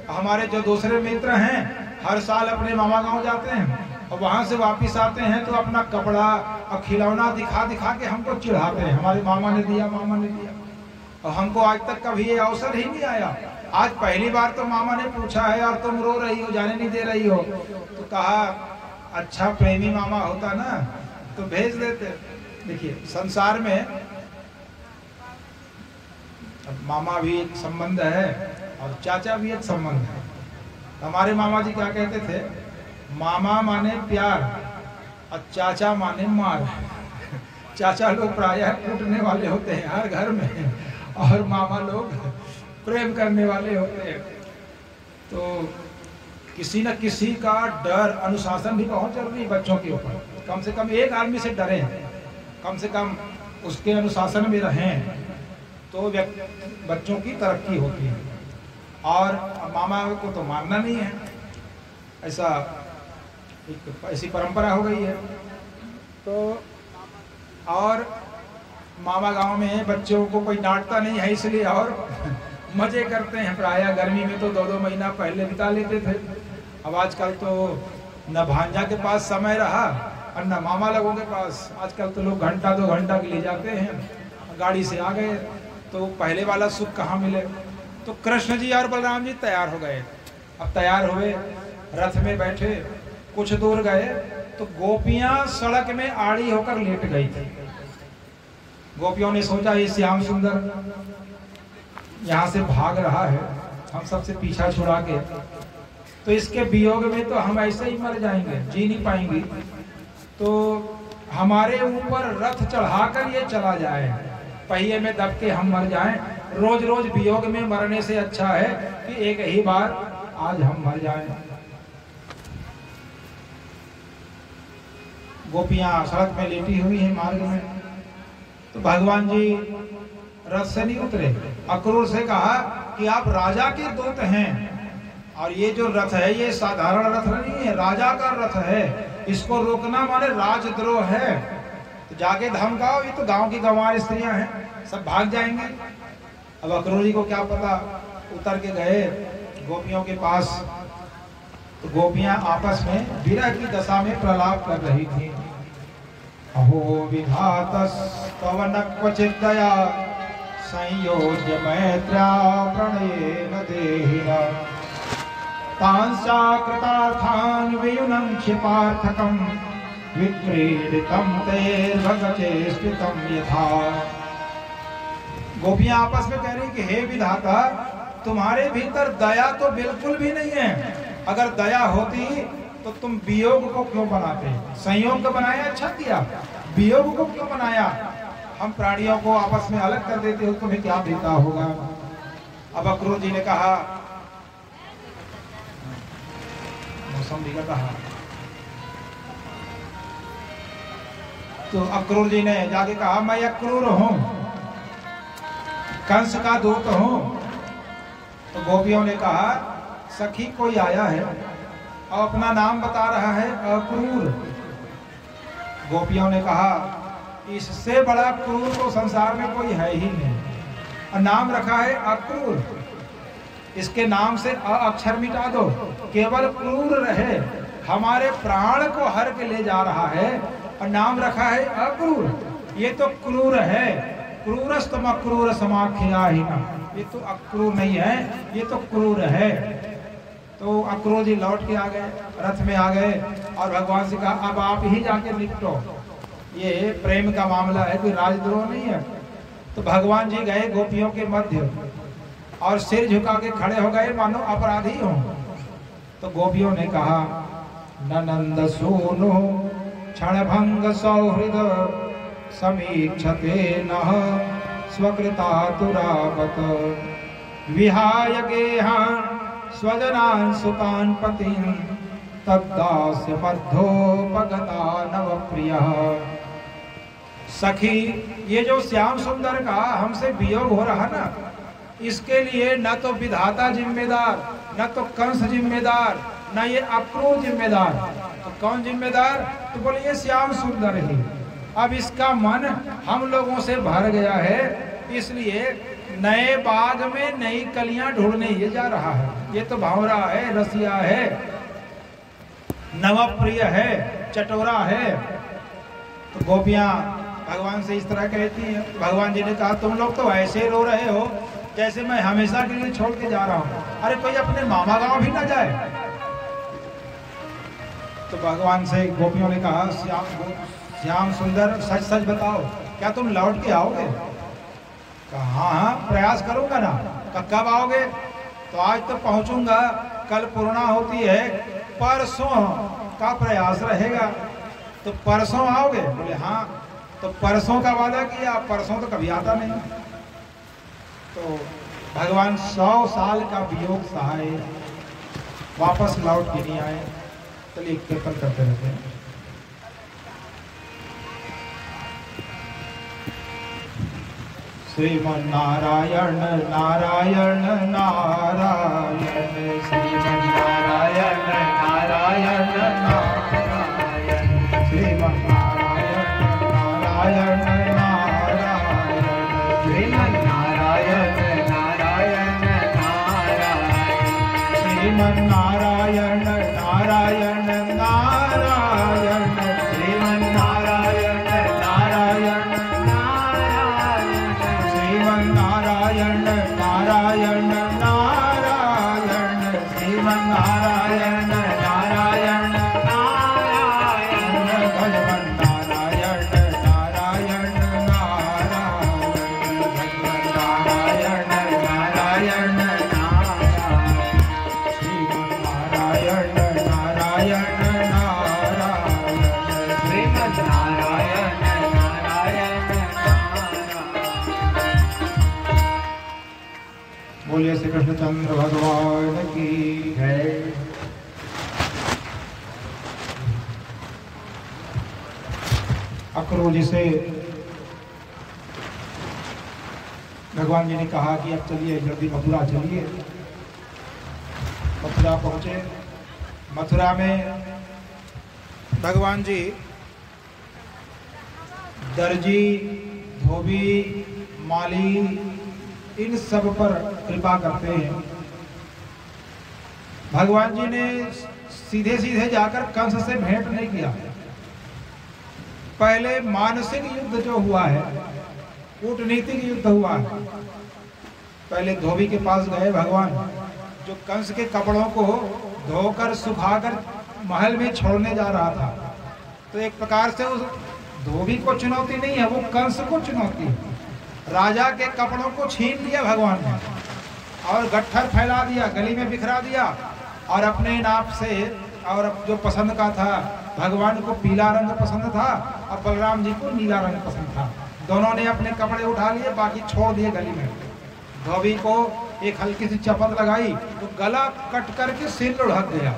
हमारे जो दूसरे मित्र हैं हर साल अपने मामा गांव जाते हैं और वहां से वापिस आते हैं तो अपना कपड़ा और खिलौना दिखा दिखा के हमको चिढ़ाते हैं, हमारे मामा ने दिया, मामा ने दिया। और हमको आज तक कभी ये अवसर ही नहीं आया। आज पहली बार तो मामा ने पूछा है और तुम रो रही हो, जाने नहीं दे रही हो। तो कहा अच्छा प्रेमी मामा होता ना तो भेज देते। देखिए संसार में मामा भी एक संबंध है और चाचा भी एक संबंध है। हमारे मामा जी क्या कहते थे, मामा माने प्यार और चाचा माने मार। चाचा लोग प्रायः कूटने वाले होते हैं हर घर में, और मामा लोग प्रेम करने वाले होते हैं। तो किसी न किसी का डर, अनुशासन भी बहुत जरूरी है बच्चों के ऊपर। कम से कम एक आदमी से डरें, कम से कम उसके अनुशासन में रहें, तो बच्चों की तरक्की होती है। और मामा को तो मानना नहीं है, ऐसी परंपरा हो गई है। तो और मामा गांव में बच्चों को कोई डांटता नहीं है, इसलिए और मजे करते हैं। प्रायः गर्मी में तो 2-2 महीना पहले बिता लेते थे। अब आजकल तो न भांजा के पास समय रहा और न मामा लोगों के पास। आजकल तो लोग घंटा 2 घंटा के लिए जाते हैं, गाड़ी से आ गए, तो पहले वाला सुख कहाँ मिले। तो कृष्ण जी और बलराम जी तैयार हो गए। अब तैयार हुए, रथ में बैठे, कुछ दूर गए तो गोपियां सड़क में आड़ी होकर लेट गई थी। गोपियों ने सोचा ये श्याम सुंदर यहाँ से भाग रहा है, हम सबसे पीछा छुड़ा के, तो इसके वियोग में तो हम ऐसे ही मर जाएंगे, जी नहीं पाएंगे। तो हमारे ऊपर रथ चढ़ाकर ये चला जाए, पहिए में दब के हम मर जाएं। रोज रोज वियोग में मरने से अच्छा है कि एक ही बार आज हम मर जाएं। गोपियां सड़क में लेटी हुई हैं मार्ग में। तो भगवान जी रथ से नहीं उतरे, अक्रूर से कहा कि आप राजा के दूत हैं और ये जो रथ है ये साधारण रथ नहीं है, राजा का रथ है, इसको रोकना माने राजद्रोह है। तो जाके धमकाओ, ये तो गांव की गंवार स्त्रियां हैं, सब भाग जाएंगे। अब अक्रूर जी को क्या पता, उतर के गए गोपियों के पास, तो गोपियां आपस में विरह की दशा में प्रलाप कर रही थी। अहो विधातस्तव क्वचित् दया संयोज्य मैत्र्या प्रणयेन देहिना तांसा कृतार्थान् वियुनं क्षिपार्थकं विक्रीडितं तैर्भगचेष्टितं यथा। गोपियां आपस में कह रही कि हे विधाता, तुम्हारे भीतर दया तो बिल्कुल भी नहीं है। अगर दया होती तो तुम वियोग को क्यों बनाते? संयोग को बनाया, अच्छा किया। वियोग को क्यों बनाया? हम प्राणियों को आपस में अलग कर देते हो, तुम्हें क्या देता होगा? अब अक्रूर जी ने कहा, मौसम बिगड़ रहा, तो अक्रूर जी ने जाके कहा मैं अक्रूर हूं, कंस का दूत हूं। तो गोपियों ने कहा सखी कोई आया है और अपना नाम बता रहा है अक्रूर। गोपियों ने कहा इससे बड़ा क्रूर तो संसार में कोई है ही नहीं, और नाम रखा है अक्रूर। इसके नाम से अ अक्षर मिटा दो, केवल क्रूर रहे। हमारे प्राण को हर के ले जा रहा है और नाम रखा है अक्रूर। ये तो क्रूर है, क्रूरस्तम अक्रूर समाख्याहिना। ये तो अक्रूर नहीं है, ये तो क्रूर है। तो अक्रूर जी लौट के आ गए, रथ में आ गए और भगवान से कहा अब आप ही जाके निपटो, ये प्रेम का मामला है, कोई राजद्रोह नहीं है। तो भगवान जी गए गोपियों के मध्य और सिर झुका के खड़े हो गए मानो अपराधी हो। तो गोपियों ने कहा ननंद सूनु क्षणभंग सौहृद समीक्षते नः स्वकृतातुरावत विहाय गेहान् स्वजनान् सुतान् पतिं तद्दास्य बद्धोपगता नवप्रियः। सखी, ये जो श्याम सुंदर का हमसे वियोग हो रहा ना, इसके लिए न तो विधाता जिम्मेदार, न तो कंस जिम्मेदार, न ये अक्रूर जिम्मेदार। तो कौन जिम्मेदार? तो बोले ये श्याम सुंदर ही। अब इसका मन हम लोगों से भर गया है, इसलिए नए बाग में नई कलियां ढूंढने ये जा रहा है। ये तो भावरा है, रसिया है, नवप्रिय है, चटोरा है। तो गोपियां भगवान से इस तरह कहती हैं। भगवान जी ने कहा तुम लोग तो ऐसे रो रहे हो जैसे मैं हमेशा के लिए छोड़ के जा रहा हूं। अरे कोई अपने मामा गांव भी ना जाए। तो भगवान से गोपियों ने कहा श्याम सुंदर सच सच बताओ, क्या तुम लौट के आओगे? कहा हाँ प्रयास करूंगा ना। कब आओगे? तो आज तो पहुंचूंगा, कल पूर्णा होती है, परसों का प्रयास रहेगा। तो परसों आओगे? बोले हाँ। तो परसों का वादा किया, परसों तो कभी आता नहीं। तो भगवान 100 साल का वियोग सहाय, वापस लौट के नहीं आए। चलिए कीर्तन करते रहते हैं। श्रीमन्नारायण नारायण नारायण, श्रीमन्नारायण नारायण नारायण, श्रीमन्नारायण नारायण नारायण, श्रीमन्नारायण नारायण नारायण, श्रीमन्नारायण नारायण नारायण, श्रीमन्नारायण नारायण नारायण, नारायण नारायण, श्रीमन्नारायण नारायण नारायण, भगवान नारायण नारायण नारायण, भगवान नारायण नारायण नारायण, श्रीमन्नारायण नारायण नारायण, श्रीमन्नारायण नारायण नारायण। बोलिए श्री कृष्णचंद्र भगवान की जय। अक्रूर जी से भगवान जी ने कहा कि अब चलिए जल्दी मथुरा चलिए। मथुरा पहुंचे। मथुरा में भगवान जी दर्जी, धोबी, माली इन सब पर कृपा करते हैं। भगवान जी ने सीधे सीधे जाकर कंस से भेंट नहीं किया। पहले मानसिक युद्ध जो हुआ है, कूटनीतिक युद्ध हुआ है। पहले धोबी के पास गए भगवान, जो कंस के कपड़ों को धोकर सुखाकर महल में छोड़ने जा रहा था। तो एक प्रकार से उस धोबी को चुनौती नहीं है, वो कंस को चुनौती है। राजा के कपड़ों को छीन लिया भगवान ने और गट्ठर फैला दिया, गली में बिखरा दिया, और अपने नाप से, और जो पसंद का था, भगवान को पीला रंग पसंद था और बलराम जी को नीला रंग पसंद था। दोनों ने अपने कपड़े उठा लिए, बाकी छोड़ दिए गली में। धोबी को एक हल्की सी चपत लगाई तो गला कट करके सिर लुढ़क गया।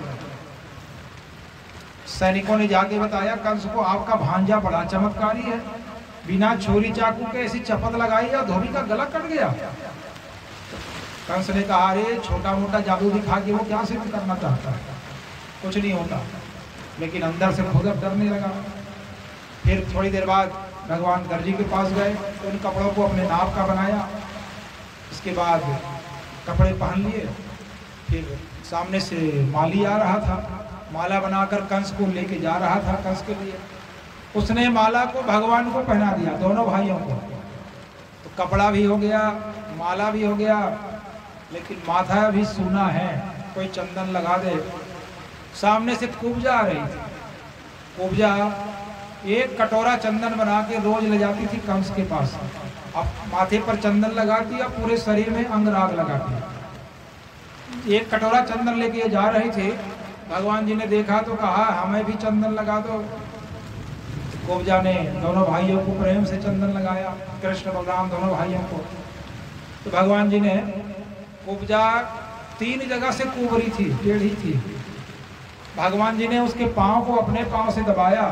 सैनिकों ने जाके बताया कंस को, आपका भांजा बड़ा चमत्कारी है, बिना छुरी चाकू के ऐसी चपत लगाई और धोबी का गला कट गया। कंस ने कहा, अरे छोटा मोटा जादू दिखा के वो क्या सिद्ध करना चाहता है, कुछ नहीं होता। लेकिन अंदर से खुद डरने लगा। फिर थोड़ी देर बाद भगवान दर्जी के पास गए तो उन कपड़ों को अपने नाप का बनाया। इसके बाद कपड़े पहन लिए। फिर सामने से माली आ रहा था, माला बनाकर कंस को लेके जा रहा था कंस के लिए। उसने माला को भगवान को पहना दिया, दोनों भाइयों को। तो कपड़ा भी हो गया, माला भी हो गया, लेकिन माथा भी सूना है, कोई चंदन लगा दे। सामने से कुब्जा आ रही थी। कुब्जा एक कटोरा चंदन बना के रोज ले जाती थी कंस के पास। अब माथे पर चंदन लगाती और पूरे शरीर में अंगराग लगाती। एक कटोरा चंदन लेके जा रहे थे। भगवान जी ने देखा तो कहा, हमें भी चंदन लगा दो। कुब्जा ने दोनों भाइयों को प्रेम से चंदन लगाया, कृष्ण बलराम दोनों भाइयों को। तो भगवान जी ने, कुब्जा 3 जगह से कुबरी थी, टेढ़ी थी। भगवान जी ने उसके पांव को अपने पांव से दबाया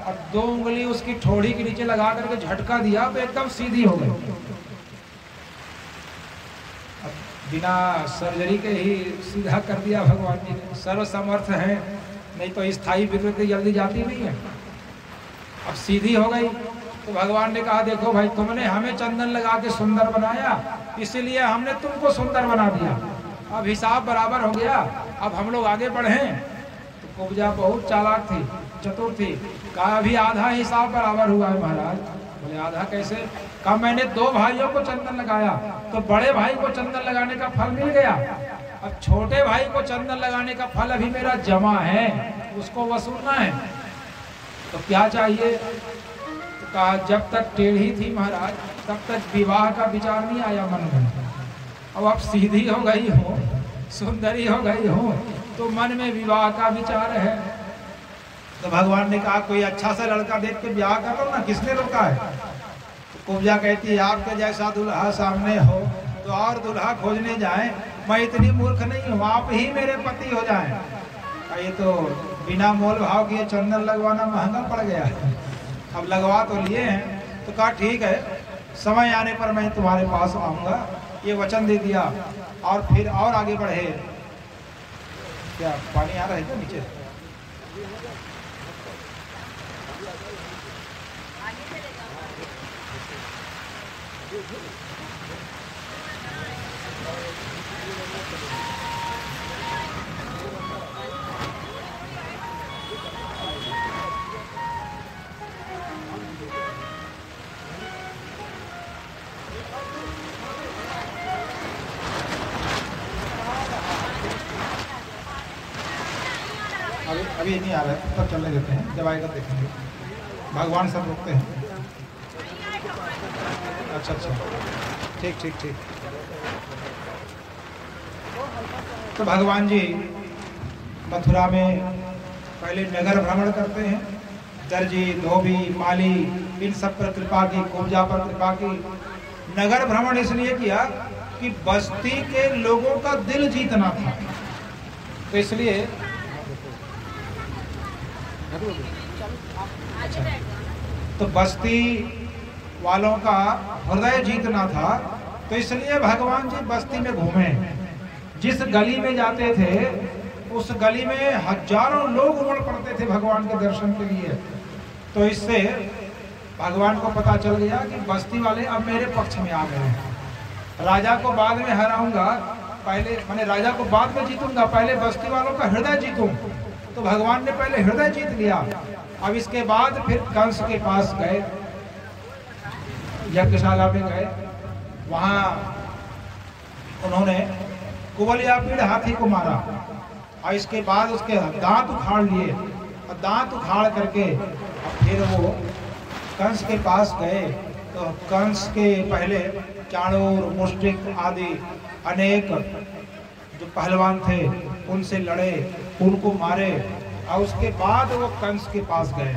और 2 उंगली उसकी ठोड़ी के नीचे लगा करके झटका दिया तो एकदम सीधी हो गई। बिना सर्जरी के ही सीधा कर दिया भगवान जी ने। सर्वसमर्थ है, नहीं तो स्थायी विकृति जल्दी जाती नहीं है। अब सीधी हो गई तो भगवान ने कहा, देखो भाई, तुमने हमें चंदन लगा के सुंदर बनाया, इसीलिए हमने तुमको सुंदर बना दिया। अब हिसाब बराबर हो गया, अब हम लोग आगे बढ़ें। तो कुब्जा बहुत चालाक थी, चतुर थी। कहा, अभी आधा हिसाब बराबर हुआ है महाराज। बोले, आधा कैसे? कहा, मैंने 2 भाइयों को चंदन लगाया तो बड़े भाई को चंदन लगाने का फल मिल गया। अब छोटे भाई को चंदन लगाने का फल अभी मेरा जमा है, उसको वसूलना है। तो क्या चाहिए? तो कहा, जब तक टेढ़ी थी महाराज तब तक विवाह का विचार नहीं आया मन में। अब आप सीधी हो गई हो, सुंदरी हो गई हो, तो मन में विवाह का विचार है। तो भगवान ने कहा, कोई अच्छा सा लड़का देख के ब्याह कर लो ना, किसने रोका है? तो कुब्जा कहती है, आपके जैसा दुल्हा सामने हो तो और दुल्हा खोजने जाएं, मैं इतनी मूर्ख नहीं हूँ, आप ही मेरे पति हो जाएं। ये तो बिना मोल भाव के चंदन लगवाना महंगा पड़ गया। अब लगवा तो लिए हैं। तो कहा, ठीक है, समय आने पर मैं तुम्हारे पास आऊँगा, ये वचन दे दिया। और फिर और आगे बढ़े। क्या पानी आ रहा है क्या नीचे? अभी नहीं आ रहा है, तब चलने देते हैं, जब आएगा देखेंगे। भगवान सब रुकते हैं। अच्छा, ठीक ठीक ठीक। तो भगवान जी मथुरा में पहले नगर भ्रमण करते हैं। दर्जी, धोबी, माली, इन सब पर कृपा की, कुब्जा पर कृपा की। नगर भ्रमण इसलिए किया कि बस्ती के लोगों का दिल जीतना था। तो इसलिए तो बस्ती वालों का हृदय जीतना था। तो इसलिए भगवान जी बस्ती में घूमे। जिस गली में जाते थे उस गली में हजारों लोग उमड़ पड़ते थे भगवान के दर्शन के लिए। तो इससे भगवान को पता चल गया कि बस्ती वाले अब मेरे पक्ष में आ गए हैं। राजा को बाद में हराऊंगा, पहले मैंने राजा को बाद में जीतूंगा, पहले बस्ती वालों का हृदय जीतूं। तो भगवान ने पहले हृदय जीत लिया। अब इसके बाद फिर कंस के पास गए, यज्ञशाला में गए, वहां उन्होंने कुबलियापीड़ हाथी को मारा और इसके बाद उसके दांत उखाड़ लिए और दांत उखाड़ करके फिर वो कंस के पास गए। तो कंस के पहले चाणूर, मुष्टिक आदि अनेक जो पहलवान थे उनसे लड़े, उनको मारे और उसके बाद वो कंस के पास गए,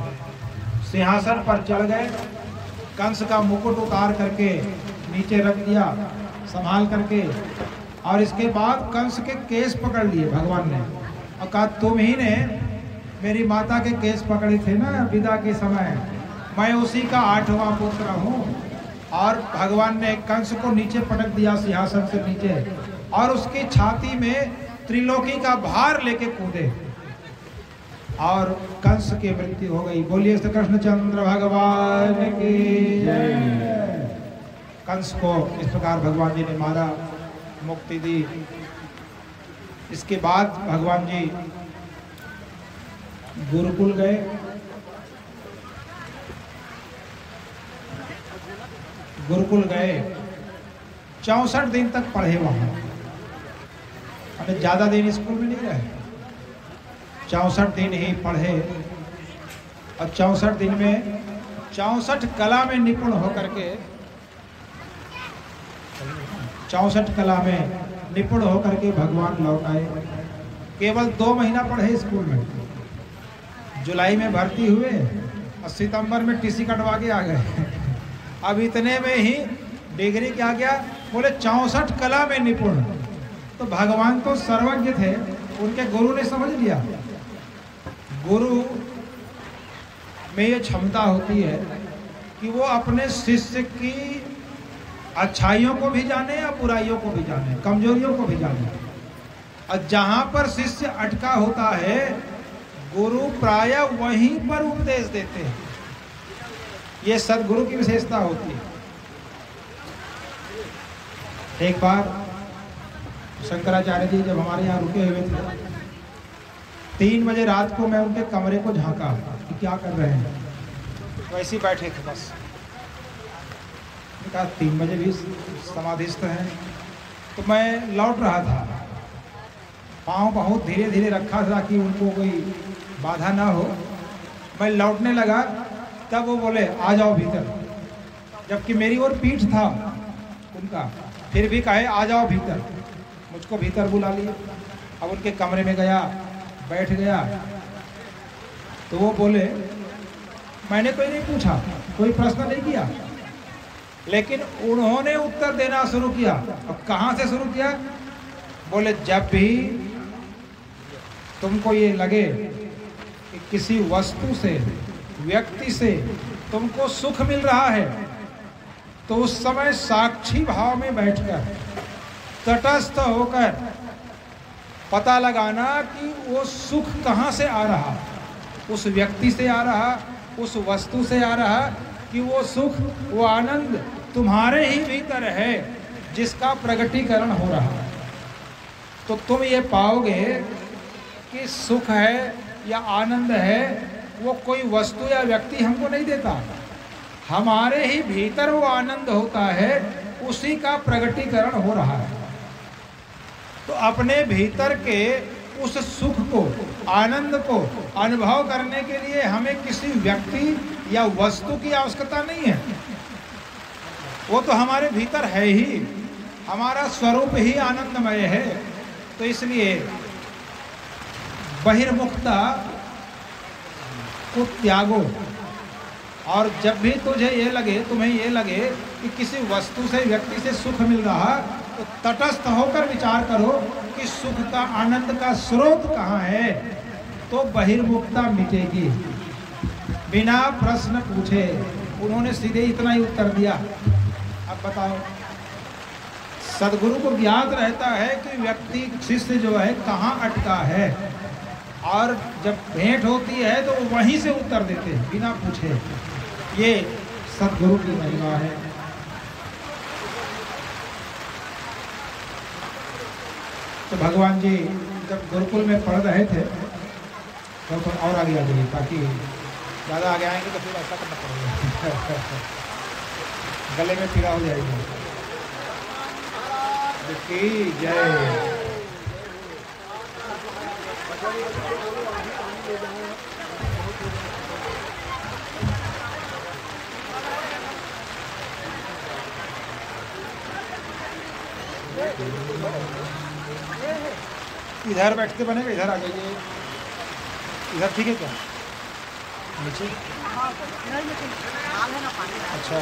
सिंहासन पर चढ़ गए, कंस का मुकुट उतार करके नीचे रख दिया संभाल करके, और इसके बाद कंस के केस पकड़ लिए भगवान ने और कहा तुम ही ने मेरी माता के केस पकड़े थे ना विदा के समय, मैं उसी का 8वां पुत्र हूँ। और भगवान ने कंस को नीचे पटक दिया सिंहासन से नीचे और उसकी छाती में त्रिलोकी का भार लेके कूदे और कंस की मृत्यु हो गई। बोलिए श्री कृष्णचंद्र भगवान की जय। कंस को इस प्रकार भगवान जी ने मारा, मुक्ति दी। इसके बाद भगवान जी गुरुकुल गए। गुरुकुल गए, 64 दिन तक पढ़े वहां। हमें ज्यादा दिन स्कूल में नहीं रहे, 64 दिन ही पढ़े और 64 दिन में 64 कला में निपुण होकर के 64 कला में निपुण होकर के भगवान लौट आए। केवल 2 महीना पढ़े स्कूल में, जुलाई में भर्ती हुए और सितंबर में टीसी कटवा के आ गए। अब इतने में ही डिग्री क्या गया, बोले 64 कला में निपुण। तो भगवान तो सर्वज्ञ थे, उनके गुरु ने समझ लिया। गुरु में ये क्षमता होती है कि वो अपने शिष्य की अच्छाइयों को भी जाने या बुराइयों को भी जाने, कमजोरियों को भी जाने। और जहां पर शिष्य अटका होता है गुरु प्रायः वहीं पर उपदेश देते हैं। ये सदगुरु की विशेषता होती है। एक बार शंकराचार्य जी जब हमारे यहाँ रुके हुए थे, 3 बजे रात को मैं उनके कमरे को झांका कि क्या कर रहे हैं, वैसे ही बैठे थे बस। कहा 3 बजे भी समाधिस्थ हैं। तो मैं लौट रहा था, पाँव बहुत धीरे धीरे रखा था कि उनको कोई बाधा ना हो। मैं लौटने लगा तब वो बोले आ जाओ भीतर, जबकि मेरी ओर पीठ था उनका, फिर भी कहे आ जाओ भीतर। मुझको भीतर बुला लिए। अब उनके कमरे में गया, बैठ गया तो वो बोले, मैंने कोई नहीं पूछा, कोई प्रश्न नहीं किया, लेकिन उन्होंने उत्तर देना शुरू किया। अब कहाँ से शुरू किया, बोले जब भी तुमको ये लगे कि किसी वस्तु से, व्यक्ति से तुमको सुख मिल रहा है तो उस समय साक्षी भाव में बैठकर तटस्थ होकर पता लगाना कि वो सुख कहाँ से आ रहा, उस व्यक्ति से आ रहा, उस वस्तु से आ रहा, कि वो सुख, वो आनंद तुम्हारे ही भीतर है जिसका प्रगटीकरण हो रहा है। तो तुम ये पाओगे कि सुख है या आनंद है वो कोई वस्तु या व्यक्ति हमको नहीं देता, हमारे ही भीतर वो आनंद होता है, उसी का प्रगटीकरण हो रहा है। तो अपने भीतर के उस सुख को, आनंद को अनुभव करने के लिए हमें किसी व्यक्ति या वस्तु की आवश्यकता नहीं है, वो तो हमारे भीतर है ही, हमारा स्वरूप ही आनंदमय है। तो इसलिए बहिर्मुखता को त्यागो, और जब भी तुझे ये लगे, तुम्हें ये लगे कि किसी वस्तु से, व्यक्ति से सुख मिल रहा, तो तटस्थ होकर विचार करो कि सुख का, आनंद का स्रोत कहाँ है, तो बहिर्मुखता मिटेगी। बिना प्रश्न पूछे उन्होंने सीधे इतना ही उत्तर दिया। अब बताओ, सदगुरु को ज्ञात रहता है कि व्यक्ति, शिष्य जो है कहाँ अटका है, और जब भेंट होती है तो वो वहीं से उत्तर देते हैं बिना पूछे। ये सदगुरु की महिमा है। तो भगवान जी जब गुरुकुल में पढ़ रहे थे तो थोड़ा और आगे आ जाइए, ताकि ज़्यादा आगे आएंगे तो फिर ऐसा करना पड़ेगा गले में पीड़ा हो जाएगी। की जय। इधर बैठते बनेगा, इधर आ जाइए, इधर ठीक है क्या? नीचे अच्छा